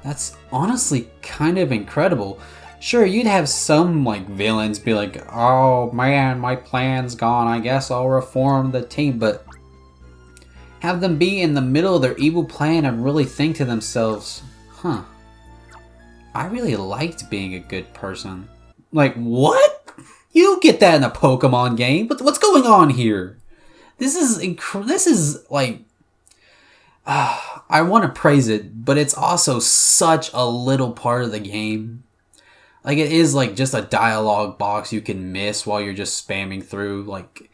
That's honestly kind of incredible. Sure, you'd have some like villains be like, oh man, my plan's gone, I guess I'll reform the team, but have them be in the middle of their evil plan and really think to themselves, huh, I really liked being a good person. Like, what? You don't get that in a Pokemon game. What's going on here? This is like, I want to praise it, but it's also such a little part of the game. Like, it is like just a dialogue box you can miss while you're just spamming through, like,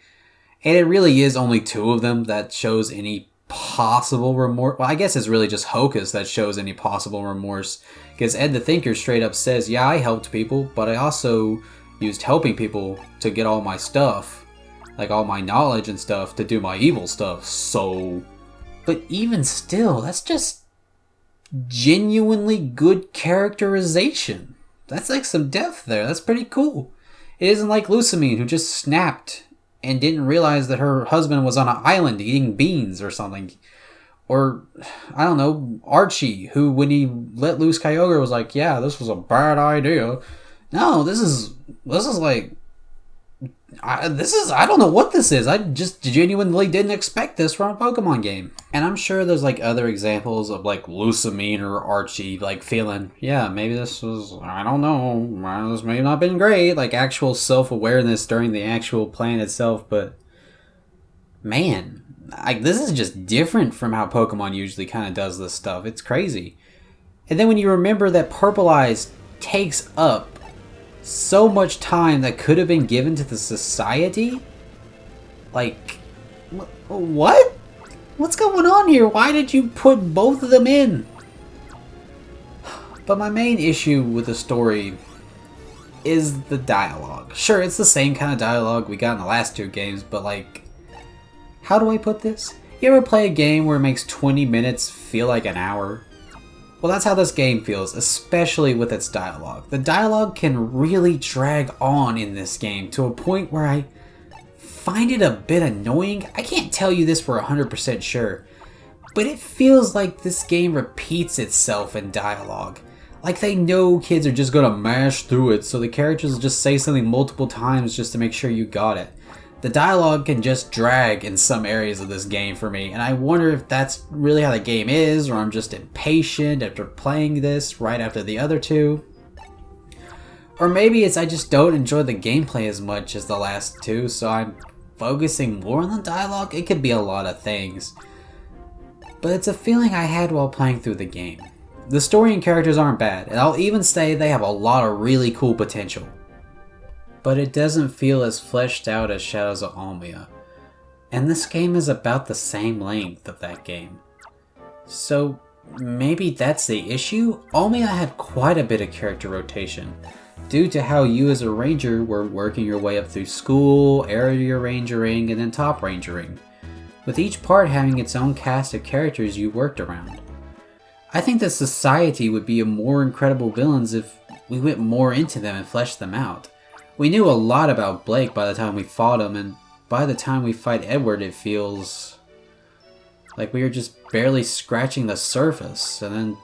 and it really is only 2 of them that shows any possible remorse. Well, I guess it's really just Hocus that shows any possible remorse. Because Ed the Thinker straight up says, yeah, I helped people, but I also used helping people to get all my stuff. Like all my knowledge and stuff to do my evil stuff, so... But even still, that's just genuinely good characterization. That's like some depth there. That's pretty cool. It isn't like Lucamine, who just snapped and didn't realize that her husband was on an island eating beans or something. Or, I don't know, Archie, who when he let loose Kyogre was like, yeah, this was a bad idea. No, this is like... I don't know what this is. I just genuinely didn't expect this from a Pokemon game. And I'm sure there's like other examples of like Lucamine or Archie like feeling, yeah, maybe this was, I don't know, this may not have been great, like actual self-awareness during the actual plan itself, but man, like this is just different from how Pokemon usually kind of does this stuff. It's crazy. And then when you remember that Purple Eyes takes up so much time that could have been given to the society? Like, what? What's going on here? Why did you put both of them in? But my main issue with the story is the dialogue. Sure, it's the same kind of dialogue we got in the last 2 games, but like, how do I put this? You ever play a game where it makes 20 minutes feel like an hour? Well, that's how this game feels, especially with its dialogue. The dialogue can really drag on in this game to a point where I find it a bit annoying. I can't tell you this for 100% sure, but it feels like this game repeats itself in dialogue. Like they know kids are just gonna mash through it, so the characters will just say something multiple times just to make sure you got it. The dialogue can just drag in some areas of this game for me, and I wonder if that's really how the game is, or I'm just impatient after playing this right after the other 2. Or maybe it's I just don't enjoy the gameplay as much as the last 2, so I'm focusing more on the dialogue. It could be a lot of things. But it's a feeling I had while playing through the game. The story and characters aren't bad, and I'll even say they have a lot of really cool potential. But it doesn't feel as fleshed out as Shadows of Almia. And this game is about the same length of that game. So maybe that's the issue? Almia had quite a bit of character rotation, due to how you as a ranger were working your way up through school, area rangering, and then top rangering, with each part having its own cast of characters you worked around. I think that society would be a more incredible villains if we went more into them and fleshed them out. We knew a lot about Blake by the time we fought him, and by the time we fight Edward it feels like we are just barely scratching the surface, and then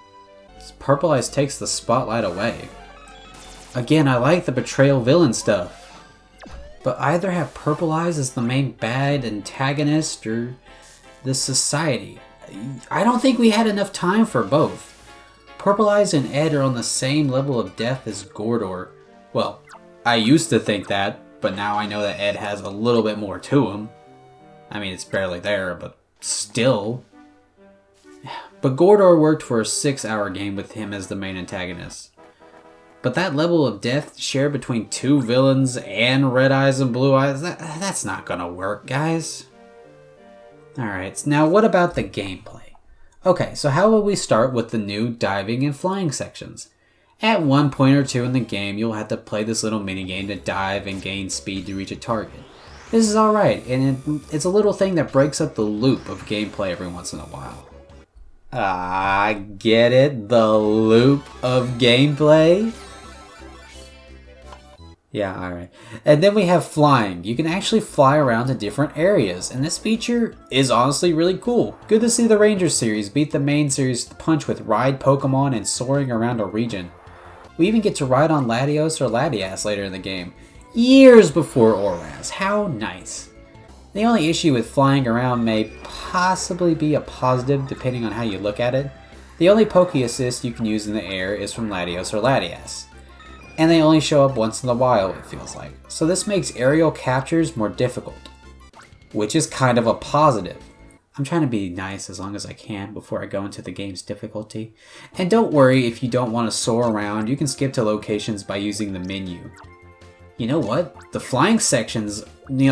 Purple Eyes takes the spotlight away. Again, I like the betrayal villain stuff, but either have Purple Eyes as the main bad antagonist or the society. I don't think we had enough time for both. Purple Eyes and Ed are on the same level of death as Gordor. Well, I used to think that, but now I know that Ed has a little bit more to him. I mean, it's barely there, but still. but Gordor worked for a 6-hour game with him as the main antagonist. But that level of death shared between 2 villains and Red Eyes and Blue Eyes, that's not gonna work, guys. Alright, now what about the gameplay? Okay, so how will we start with the new diving and flying sections? At one point or two in the game, you'll have to play this little minigame to dive and gain speed to reach a target. This is alright, and it's a little thing that breaks up the loop of gameplay every once in a while. Ah, get it? The loop of gameplay? Yeah, alright. And then we have flying. You can actually fly around to different areas, and this feature is honestly really cool. Good to see the Ranger series beat the main series to the punch with ride Pokemon and soaring around a region. We even get to ride on Latios or Latias later in the game, years before Oras. How nice. The only issue with flying around may possibly be a positive depending on how you look at it. The only Poke Assist you can use in the air is from Latios or Latias. And they only show up once in a while, it feels like. So this makes aerial captures more difficult, which is kind of a positive. I'm trying to be nice as long as I can before I go into the game's difficulty. And don't worry if you don't want to soar around, you can skip to locations by using the menu. You know what? The flying sections,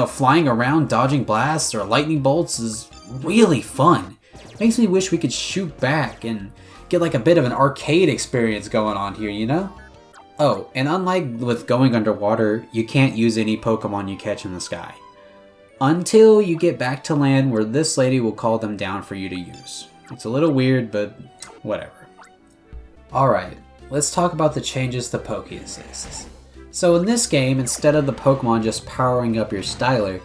flying around, dodging blasts or lightning bolts is really fun. Makes me wish we could shoot back and get like a bit of an arcade experience going on here, you know? Oh, and unlike with going underwater, you can't use any Pokemon you catch in the sky. Until you get back to land where this lady will call them down for you to use. It's a little weird, but whatever. Alright, let's talk about the changes to Poke Assists. So in this game, instead of the Pokemon just powering up your styler,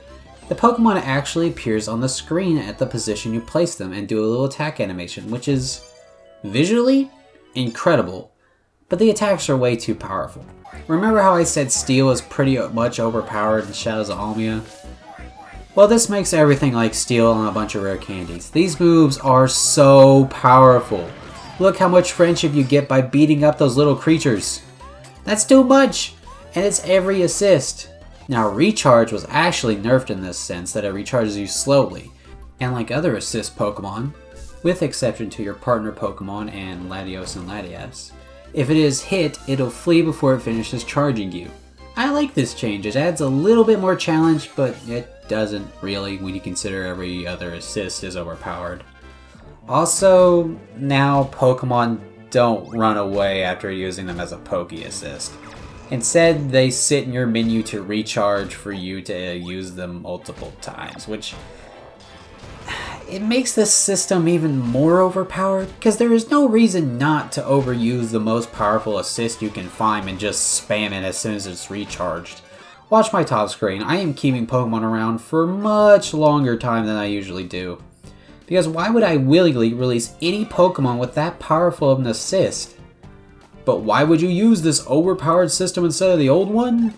the Pokemon actually appears on the screen at the position you place them and do a little attack animation, which is visually incredible, but the attacks are way too powerful. Remember how I said Steel is pretty much overpowered in Shadows of Almia? Well, this makes everything like Steel and a bunch of rare candies. These moves are so powerful. Look how much friendship you get by beating up those little creatures. That's too much! And it's every assist. Now, Recharge was actually nerfed in this sense that it recharges you slowly. And like other assist Pokemon, with exception to your partner Pokemon and Latios and Latias, if it is hit, it'll flee before it finishes charging you. I like this change. It adds a little bit more challenge, but it doesn't really when you consider every other assist is overpowered. Also, now Pokemon don't run away after using them as a Poke Assist. Instead, they sit in your menu to recharge for you to use them multiple times, which it makes this system even more overpowered, because there is no reason not to overuse the most powerful assist you can find and just spam it as soon as it's recharged. Watch my top screen, I am keeping Pokemon around for much longer time than I usually do. Because why would I willingly release any Pokemon with that powerful of an assist? But why would you use this overpowered system instead of the old one?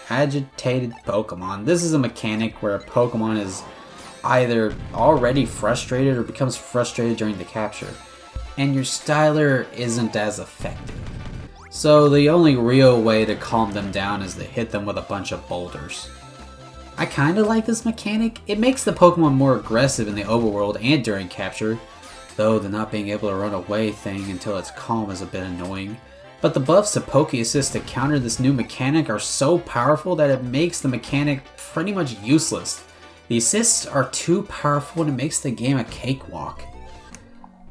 Agitated Pokemon. This is a mechanic where a Pokemon is either already frustrated or becomes frustrated during the capture, and your styler isn't as effective. So the only real way to calm them down is to hit them with a bunch of boulders. I kinda like this mechanic. It makes the Pokemon more aggressive in the overworld and during capture, though the not being able to run away thing until it's calm is a bit annoying. But the buffs to Poke Assist to counter this new mechanic are so powerful that it makes the mechanic pretty much useless. The assists are too powerful and it makes the game a cakewalk.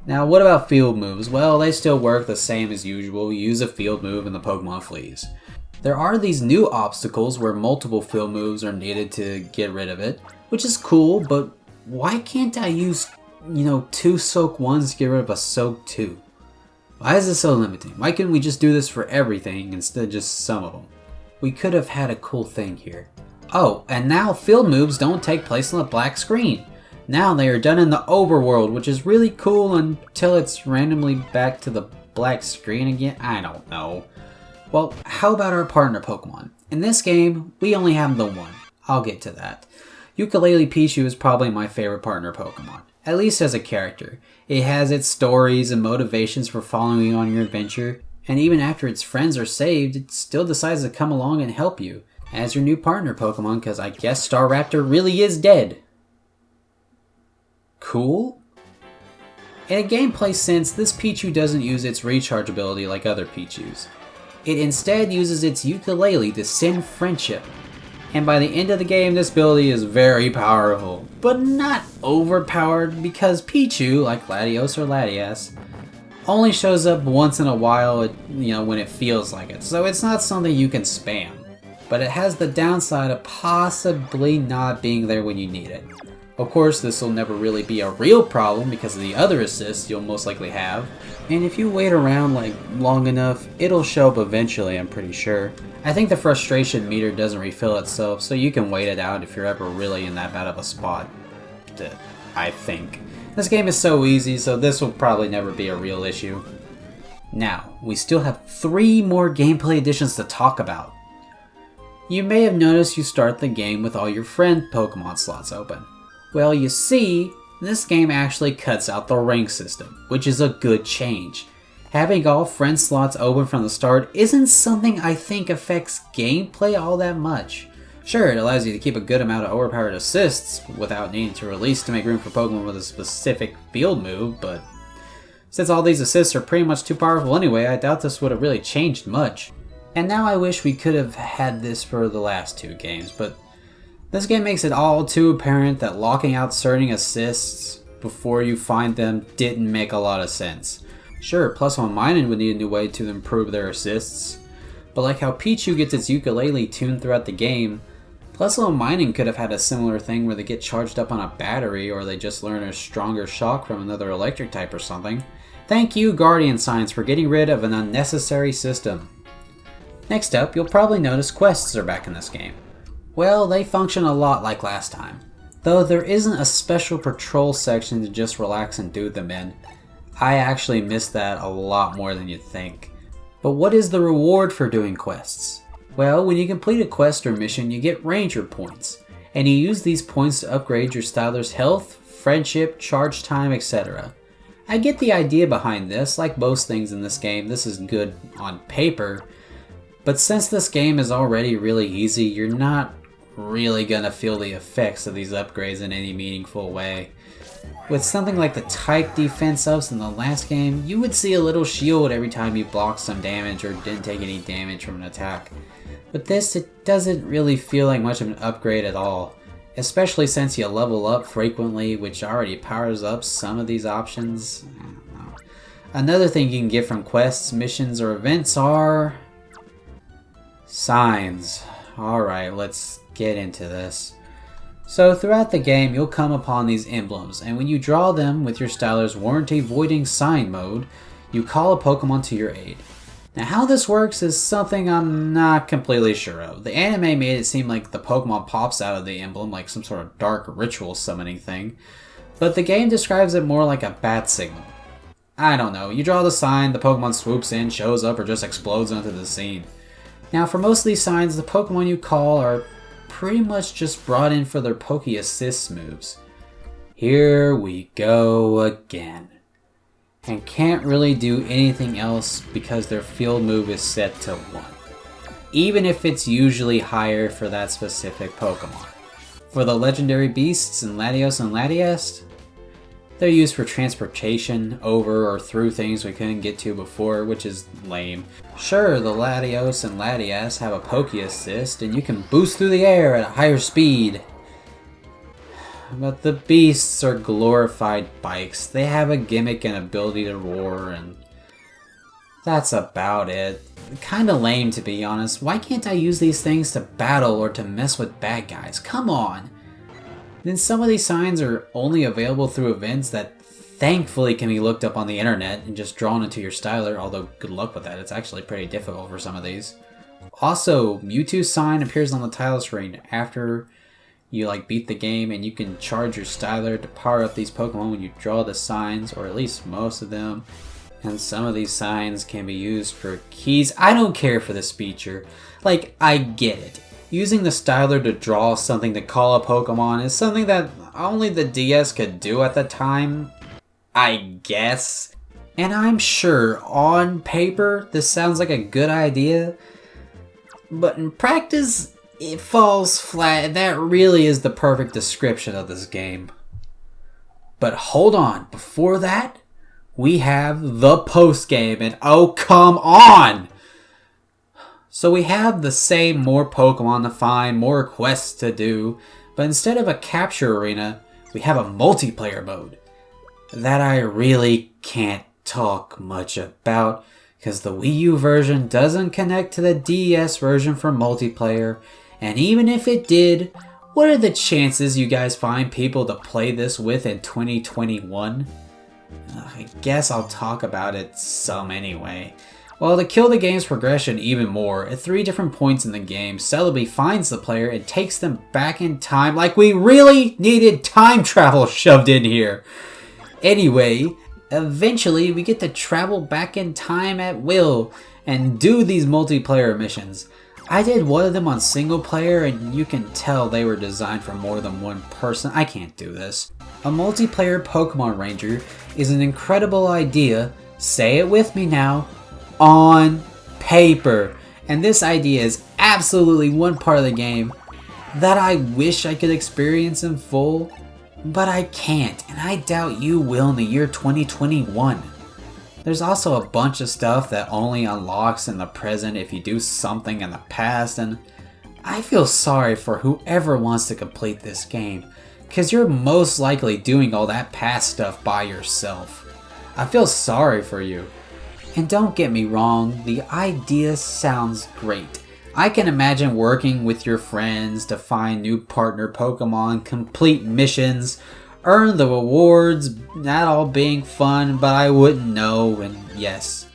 Now, what about field moves? Well, they still work the same as usual. You use a field move and the Pokemon flees. There are these new obstacles where multiple field moves are needed to get rid of it, which is cool, but why can't I use, 2 Soak 1s to get rid of a Soak 2? Why is this so limiting? Why couldn't we just do this for everything instead of just some of them? We could have had a cool thing here. Oh, and now field moves don't take place on the black screen. Now they are done in the overworld, which is really cool until it's randomly back to the black screen again. I don't know. Well, how about our partner Pokemon? In this game, we only have the one. I'll get to that. Ukulele Pichu is probably my favorite partner Pokemon, at least as a character. It has its stories and motivations for following you on your adventure, and even after its friends are saved, it still decides to come along and help you as your new partner Pokemon, because I guess Staraptor really is dead. Cool? In a gameplay sense, this Pichu doesn't use its recharge ability like other Pichus. It instead uses its ukulele to send friendship. And by the end of the game, this ability is very powerful, but not overpowered because Pichu, like Latios or Latias, only shows up once in a while, when it feels like it. So it's not something you can spam, but it has the downside of possibly not being there when you need it. Of course, this will never really be a real problem because of the other assists you'll most likely have. And if you wait around long enough, it'll show up eventually, I'm pretty sure. I think the frustration meter doesn't refill itself, so you can wait it out if you're ever really in that bad of a spot. I think. This game is so easy, so this will probably never be a real issue. Now, we still have 3 more gameplay additions to talk about. You may have noticed you start the game with all your friend Pokemon slots open. Well, you see, this game actually cuts out the rank system, which is a good change. Having all friend slots open from the start isn't something I think affects gameplay all that much. Sure, it allows you to keep a good amount of overpowered assists without needing to release to make room for Pokemon with a specific field move, but since all these assists are pretty much too powerful anyway, I doubt this would have really changed much. And now I wish we could have had this for the last 2 games, but this game makes it all too apparent that locking out certain assists before you find them didn't make a lot of sense. Sure, +1 mining would need a new way to improve their assists, but like how Pichu gets its ukulele tuned throughout the game, +1 mining could have had a similar thing where they get charged up on a battery or they just learn a stronger shock from another electric type or something. Thank you, Guardian Science, for getting rid of an unnecessary system. Next up, you'll probably notice quests are back in this game. Well, they function a lot like last time, though there isn't a special patrol section to just relax and do them in. I actually miss that a lot more than you'd think. But what is the reward for doing quests? Well, when you complete a quest or mission, you get Ranger points, and you use these points to upgrade your Styler's health, friendship, charge time, etc. I get the idea behind this. Like most things in this game, this is good on paper, but since this game is already really easy, you're not really gonna feel the effects of these upgrades in any meaningful way. With something like the type defense ups in the last game, you would see a little shield every time you blocked some damage or didn't take any damage from an attack. With this, it doesn't really feel like much of an upgrade at all, especially since you level up frequently, which already powers up some of these options. I don't know. Another thing you can get from quests, missions, or events are signs. Alright, let's get into this. So throughout the game, you'll come upon these emblems, and when you draw them with your Styler's warranty voiding sign mode, you call a Pokemon to your aid. Now how this works is something I'm not completely sure of. The anime made it seem like the Pokemon pops out of the emblem like some sort of dark ritual summoning thing, but the game describes it more like a bat signal. I don't know, you draw the sign, the Pokemon swoops in, shows up, or just explodes onto the scene. Now for most of these signs, the Pokemon you call are pretty much just brought in for their Poke Assist moves. Here we go again. And can't really do anything else because their field move is set to 1. Even if it's usually higher for that specific Pokemon. For the legendary beasts in Latios and Latias, they're used for transportation over or through things we couldn't get to before, which is lame. Sure, the Latios and Latias have a Poke Assist, and you can boost through the air at a higher speed. But the beasts are glorified bikes. They have a gimmick and ability to roar, and that's about it. Kinda lame, to be honest. Why can't I use these things to battle or to mess with bad guys? Come on! Then some of these signs are only available through events that thankfully can be looked up on the internet and just drawn into your Styler, although good luck with that, it's actually pretty difficult for some of these. Also, Mewtwo's sign appears on the tile screen after you beat the game, and you can charge your Styler to power up these Pokemon when you draw the signs, or at least most of them. And some of these signs can be used for keys. I don't care for this feature. I get it. Using the Styler to draw something to call a Pokemon is something that only the DS could do at the time, I guess. And I'm sure, on paper, this sounds like a good idea, but in practice, it falls flat. That really is the perfect description of this game. But hold on, before that, we have the post-game, and oh, come on! So we have the same more Pokemon to find, more quests to do, but instead of a capture arena, we have a multiplayer mode that I really can't talk much about because the Wii U version doesn't connect to the DS version for multiplayer, and even if it did, what are the chances you guys find people to play this with in 2021? I guess I'll talk about it some anyway. Well, to kill the game's progression even more, at 3 different points in the game, Celebi finds the player and takes them back in time like we really needed time travel shoved in here. Anyway, eventually we get to travel back in time at will and do these multiplayer missions. I did one of them on single player and you can tell they were designed for more than one person. I can't do this. A multiplayer Pokemon Ranger is an incredible idea, say it with me now, on paper. And this idea is absolutely one part of the game that I wish I could experience in full, but I can't, and I doubt you will in the year 2021. There's also a bunch of stuff that only unlocks in the present if you do something in the past, and I feel sorry for whoever wants to complete this game, because you're most likely doing all that past stuff by yourself. I feel sorry for you. And don't get me wrong, the idea sounds great. I can imagine working with your friends to find new partner Pokemon, complete missions, earn the rewards, that all being fun, but I wouldn't know, and yes,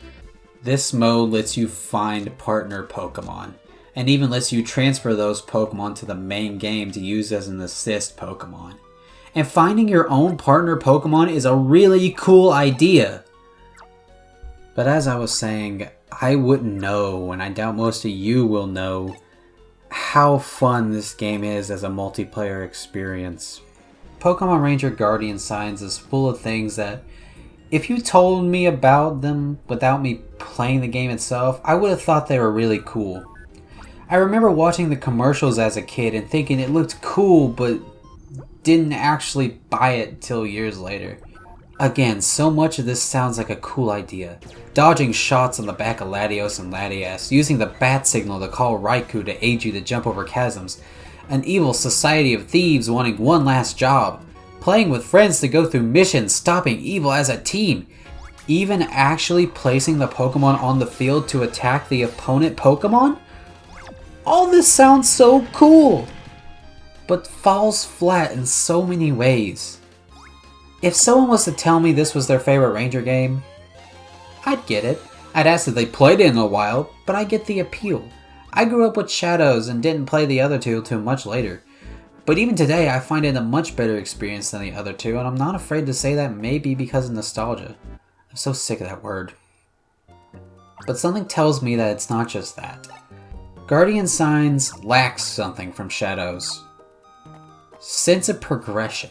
this mode lets you find partner Pokemon, and even lets you transfer those Pokemon to the main game to use as an assist Pokemon. And finding your own partner Pokemon is a really cool idea. But as I was saying, I wouldn't know, and I doubt most of you will know, how fun this game is as a multiplayer experience. Pokemon Ranger Guardian Signs is full of things that, if you told me about them without me playing the game itself, I would have thought they were really cool. I remember watching the commercials as a kid and thinking it looked cool, but didn't actually buy it till years later. Again, so much of this sounds like a cool idea. Dodging shots on the back of Latios and Latias, using the bat signal to call Raikou to aid you to jump over chasms, an evil society of thieves wanting one last job, playing with friends to go through missions, stopping evil as a team, even actually placing the Pokemon on the field to attack the opponent Pokemon? All this sounds so cool, but falls flat in so many ways. If someone was to tell me this was their favorite Ranger game, I'd get it. I'd ask if they played it in a while, but I get the appeal. I grew up with Shadows and didn't play the other two till much later. But even today, I find it a much better experience than the other two, and I'm not afraid to say that maybe because of nostalgia. I'm so sick of that word. But something tells me that it's not just that. Guardian Signs lacks something from Shadows. Sense of progression.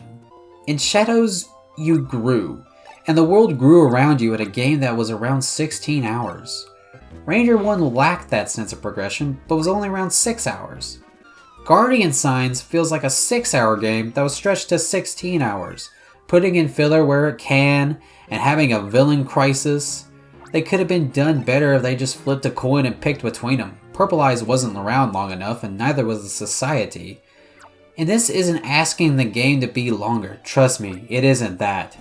In Shadows, you grew, and the world grew around you in a game that was around 16 hours. Ranger 1 lacked that sense of progression, but was only around 6 hours. Guardian Signs feels like a 6-hour game that was stretched to 16 hours, putting in filler where it can, and having a villain crisis. They could have been done better if they just flipped a coin and picked between them. Purple Eyes wasn't around long enough, and neither was the Society. And this isn't asking the game to be longer, trust me, it isn't that.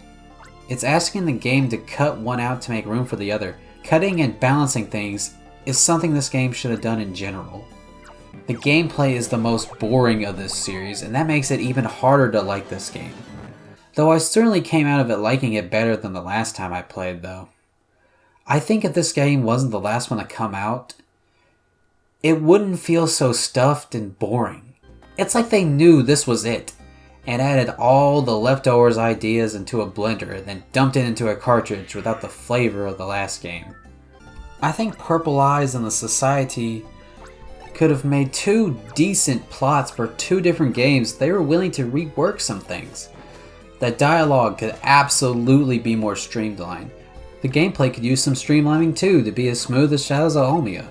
It's asking the game to cut one out to make room for the other. Cutting and balancing things is something this game should have done in general. The gameplay is the most boring of this series, and that makes it even harder to like this game. Though I certainly came out of it liking it better than the last time I played though. I think if this game wasn't the last one to come out, it wouldn't feel so stuffed and boring. It's like they knew this was it, and added all the leftovers ideas into a blender and then dumped it into a cartridge without the flavor of the last game. I think Purple Eyes and the Society could have made 2 decent plots for 2 different games. They were willing to rework some things. The dialogue could absolutely be more streamlined. The gameplay could use some streamlining too to be as smooth as Shadows of Almia.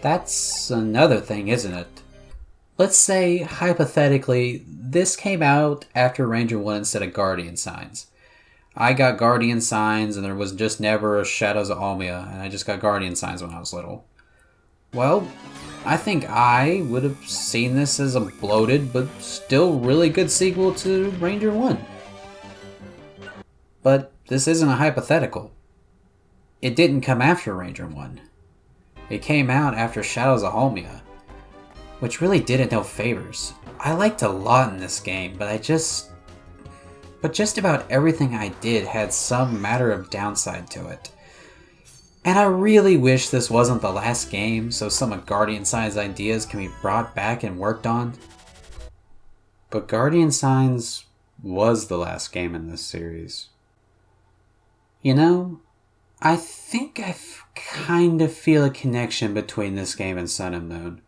That's another thing, isn't it? Let's say, hypothetically, this came out after Ranger 1 instead of Guardian Signs. I got Guardian Signs and there was just never a Shadows of Almia, and I just got Guardian Signs when I was little. Well, I think I would have seen this as a bloated but still really good sequel to Ranger 1. But this isn't a hypothetical. It didn't come after Ranger 1. It came out after Shadows of Almia, which really did it no favors. I liked a lot in this game, but just about everything I did had some matter of downside to it. And I really wish this wasn't the last game, so some of Guardian Signs' ideas can be brought back and worked on. But Guardian Signs was the last game in this series. You know, I think I kind of feel a connection between this game and Sun and Moon.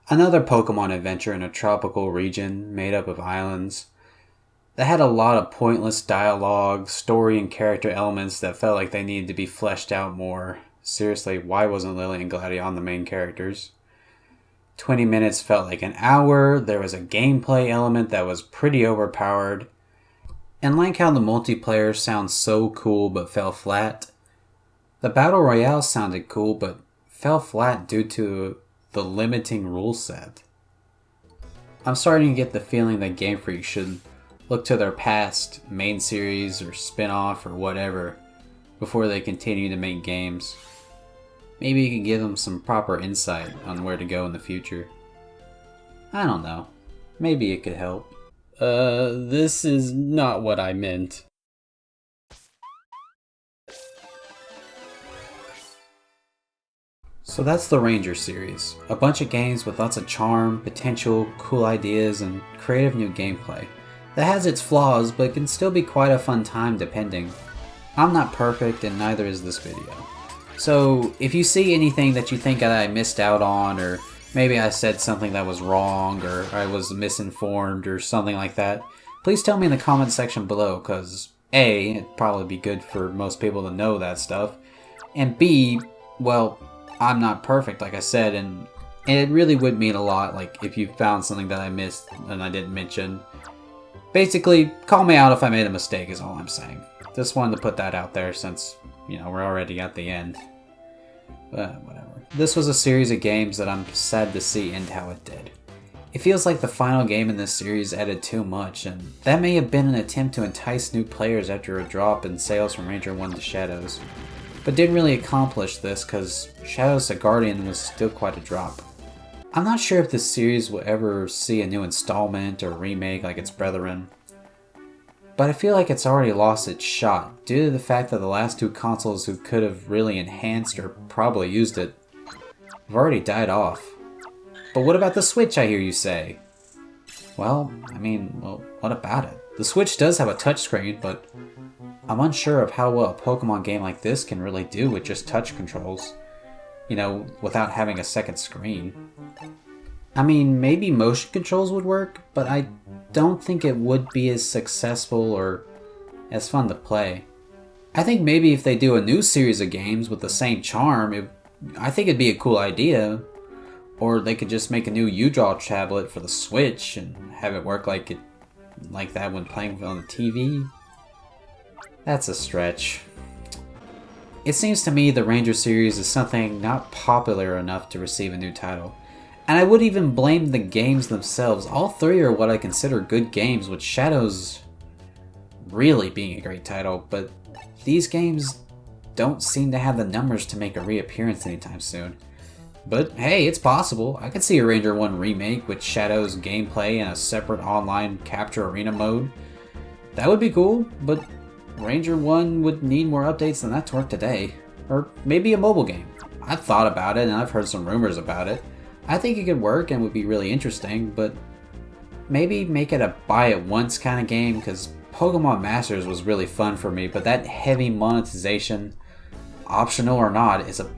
Another Pokemon adventure in a tropical region made up of islands that had a lot of pointless dialogue, story, and character elements that felt like they needed to be fleshed out more. Seriously, why wasn't Lily and Gladion the main characters? 20 minutes felt like an hour, there was a gameplay element that was pretty overpowered, and like how the multiplayer sounds so cool but fell flat, the Battle Royale sounded cool but fell flat due to the limiting rule set. I'm starting to get the feeling that Game Freak should look to their past main series or spin-off or whatever before they continue to make games. Maybe you can give them some proper insight on where to go in the future. I don't know. Maybe it could help. This is not what I meant. So that's the Ranger series. A bunch of games with lots of charm, potential, cool ideas, and creative new gameplay. That has its flaws, but can still be quite a fun time depending. I'm not perfect, and neither is this video. So if you see anything that you think that I missed out on, or maybe I said something that was wrong, or I was misinformed, or something like that, please tell me in the comment section below, because A, it'd probably be good for most people to know that stuff, and B, well, I'm not perfect, like I said, and it really would mean a lot, like, if you found something that I missed and I didn't mention. Basically, call me out if I made a mistake is all I'm saying. Just wanted to put that out there since, we're already at the end. But whatever. This was a series of games that I'm sad to see end how it did. It feels like the final game in this series added too much, and that may have been an attempt to entice new players after a drop in sales from Ranger 1 to Shadows. But didn't really accomplish this because Shadows to Guardian was still quite a drop. I'm not sure if this series will ever see a new installment or remake like its brethren, but I feel like it's already lost its shot due to the fact that the last two consoles who could have really enhanced or probably used it have already died off. But what about the Switch, I hear you say? Well, what about it? The Switch does have a touchscreen, but I'm unsure of how well a Pokemon game like this can really do with just touch controls. Without having a second screen. Maybe motion controls would work, but I don't think it would be as successful or as fun to play. I think maybe if they do a new series of games with the same charm, I think it'd be a cool idea. Or they could just make a new U-Draw tablet for the Switch and have it work like that when playing on the TV. That's a stretch. It seems to me the Ranger series is something not popular enough to receive a new title. And I would even blame the games themselves. All three are what I consider good games, with Shadows really being a great title, but these games don't seem to have the numbers to make a reappearance anytime soon. But hey, it's possible. I could see a Ranger 1 remake with Shadows gameplay and a separate online capture arena mode. That would be cool, but Ranger 1 would need more updates than that to work today. Or maybe a mobile game. I've thought about it and I've heard some rumors about it. I think it could work and would be really interesting, but maybe make it a buy it once kind of game, because Pokemon Masters was really fun for me, but that heavy monetization, optional or not, is a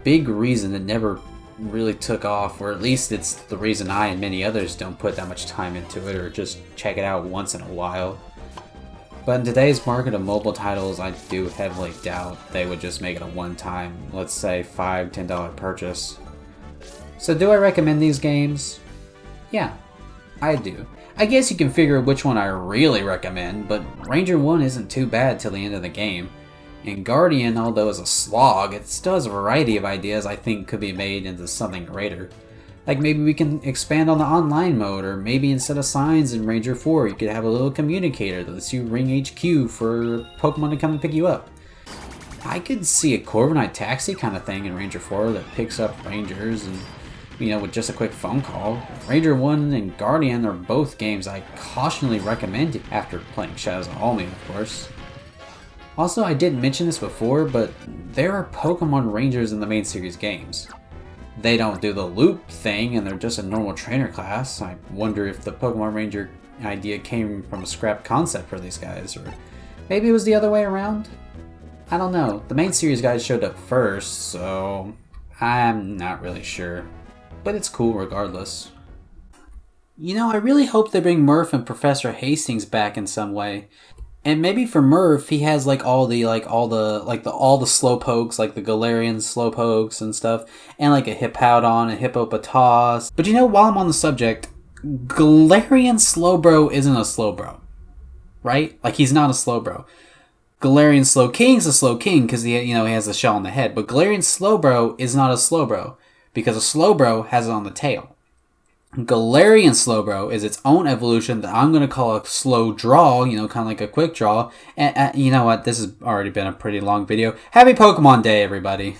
big reason it never really took off, or at least it's the reason I and many others don't put that much time into it or just check it out once in a while. But in today's market of mobile titles, I do heavily doubt they would just make it a one-time, let's say $5, $10 purchase. So do I recommend these games? Yeah, I do. I guess you can figure which one I really recommend, but Ranger 1 isn't too bad till the end of the game. And Guardian, although it's a slog, it still has a variety of ideas I think could be made into something greater. Like maybe we can expand on the online mode, or maybe instead of signs in Ranger 4, you could have a little communicator that lets you ring HQ for Pokemon to come and pick you up. I could see a Corviknight taxi kind of thing in Ranger 4 that picks up Rangers and, with just a quick phone call. Ranger 1 and Guardian are both games I cautionally recommend after playing Shadows of Almia, of course. Also, I didn't mention this before, but there are Pokemon Rangers in the main series games. They don't do the loop thing, and they're just a normal trainer class. I wonder if the Pokemon Ranger idea came from a scrapped concept for these guys, or maybe it was the other way around? I don't know. The main series guys showed up first, so I'm not really sure. But it's cool regardless. I really hope they bring Murph and Professor Hastings back in some way. And maybe for Murph, he has all the Slowpokes, like the Galarian Slowpokes and stuff, and like a Hippowdon, a Hippopotas. But while I'm on the subject, Galarian Slowbro isn't a Slowbro, right? Like, he's not a Slowbro. Galarian Slowking's a Slowking because he has the shell on the head, but Galarian Slowbro is not a Slowbro because a Slowbro has it on the tail. Galarian Slowbro is its own evolution that I'm going to call a slow draw, kind of like a quick draw. And you know what? This has already been a pretty long video. Happy Pokemon Day, everybody.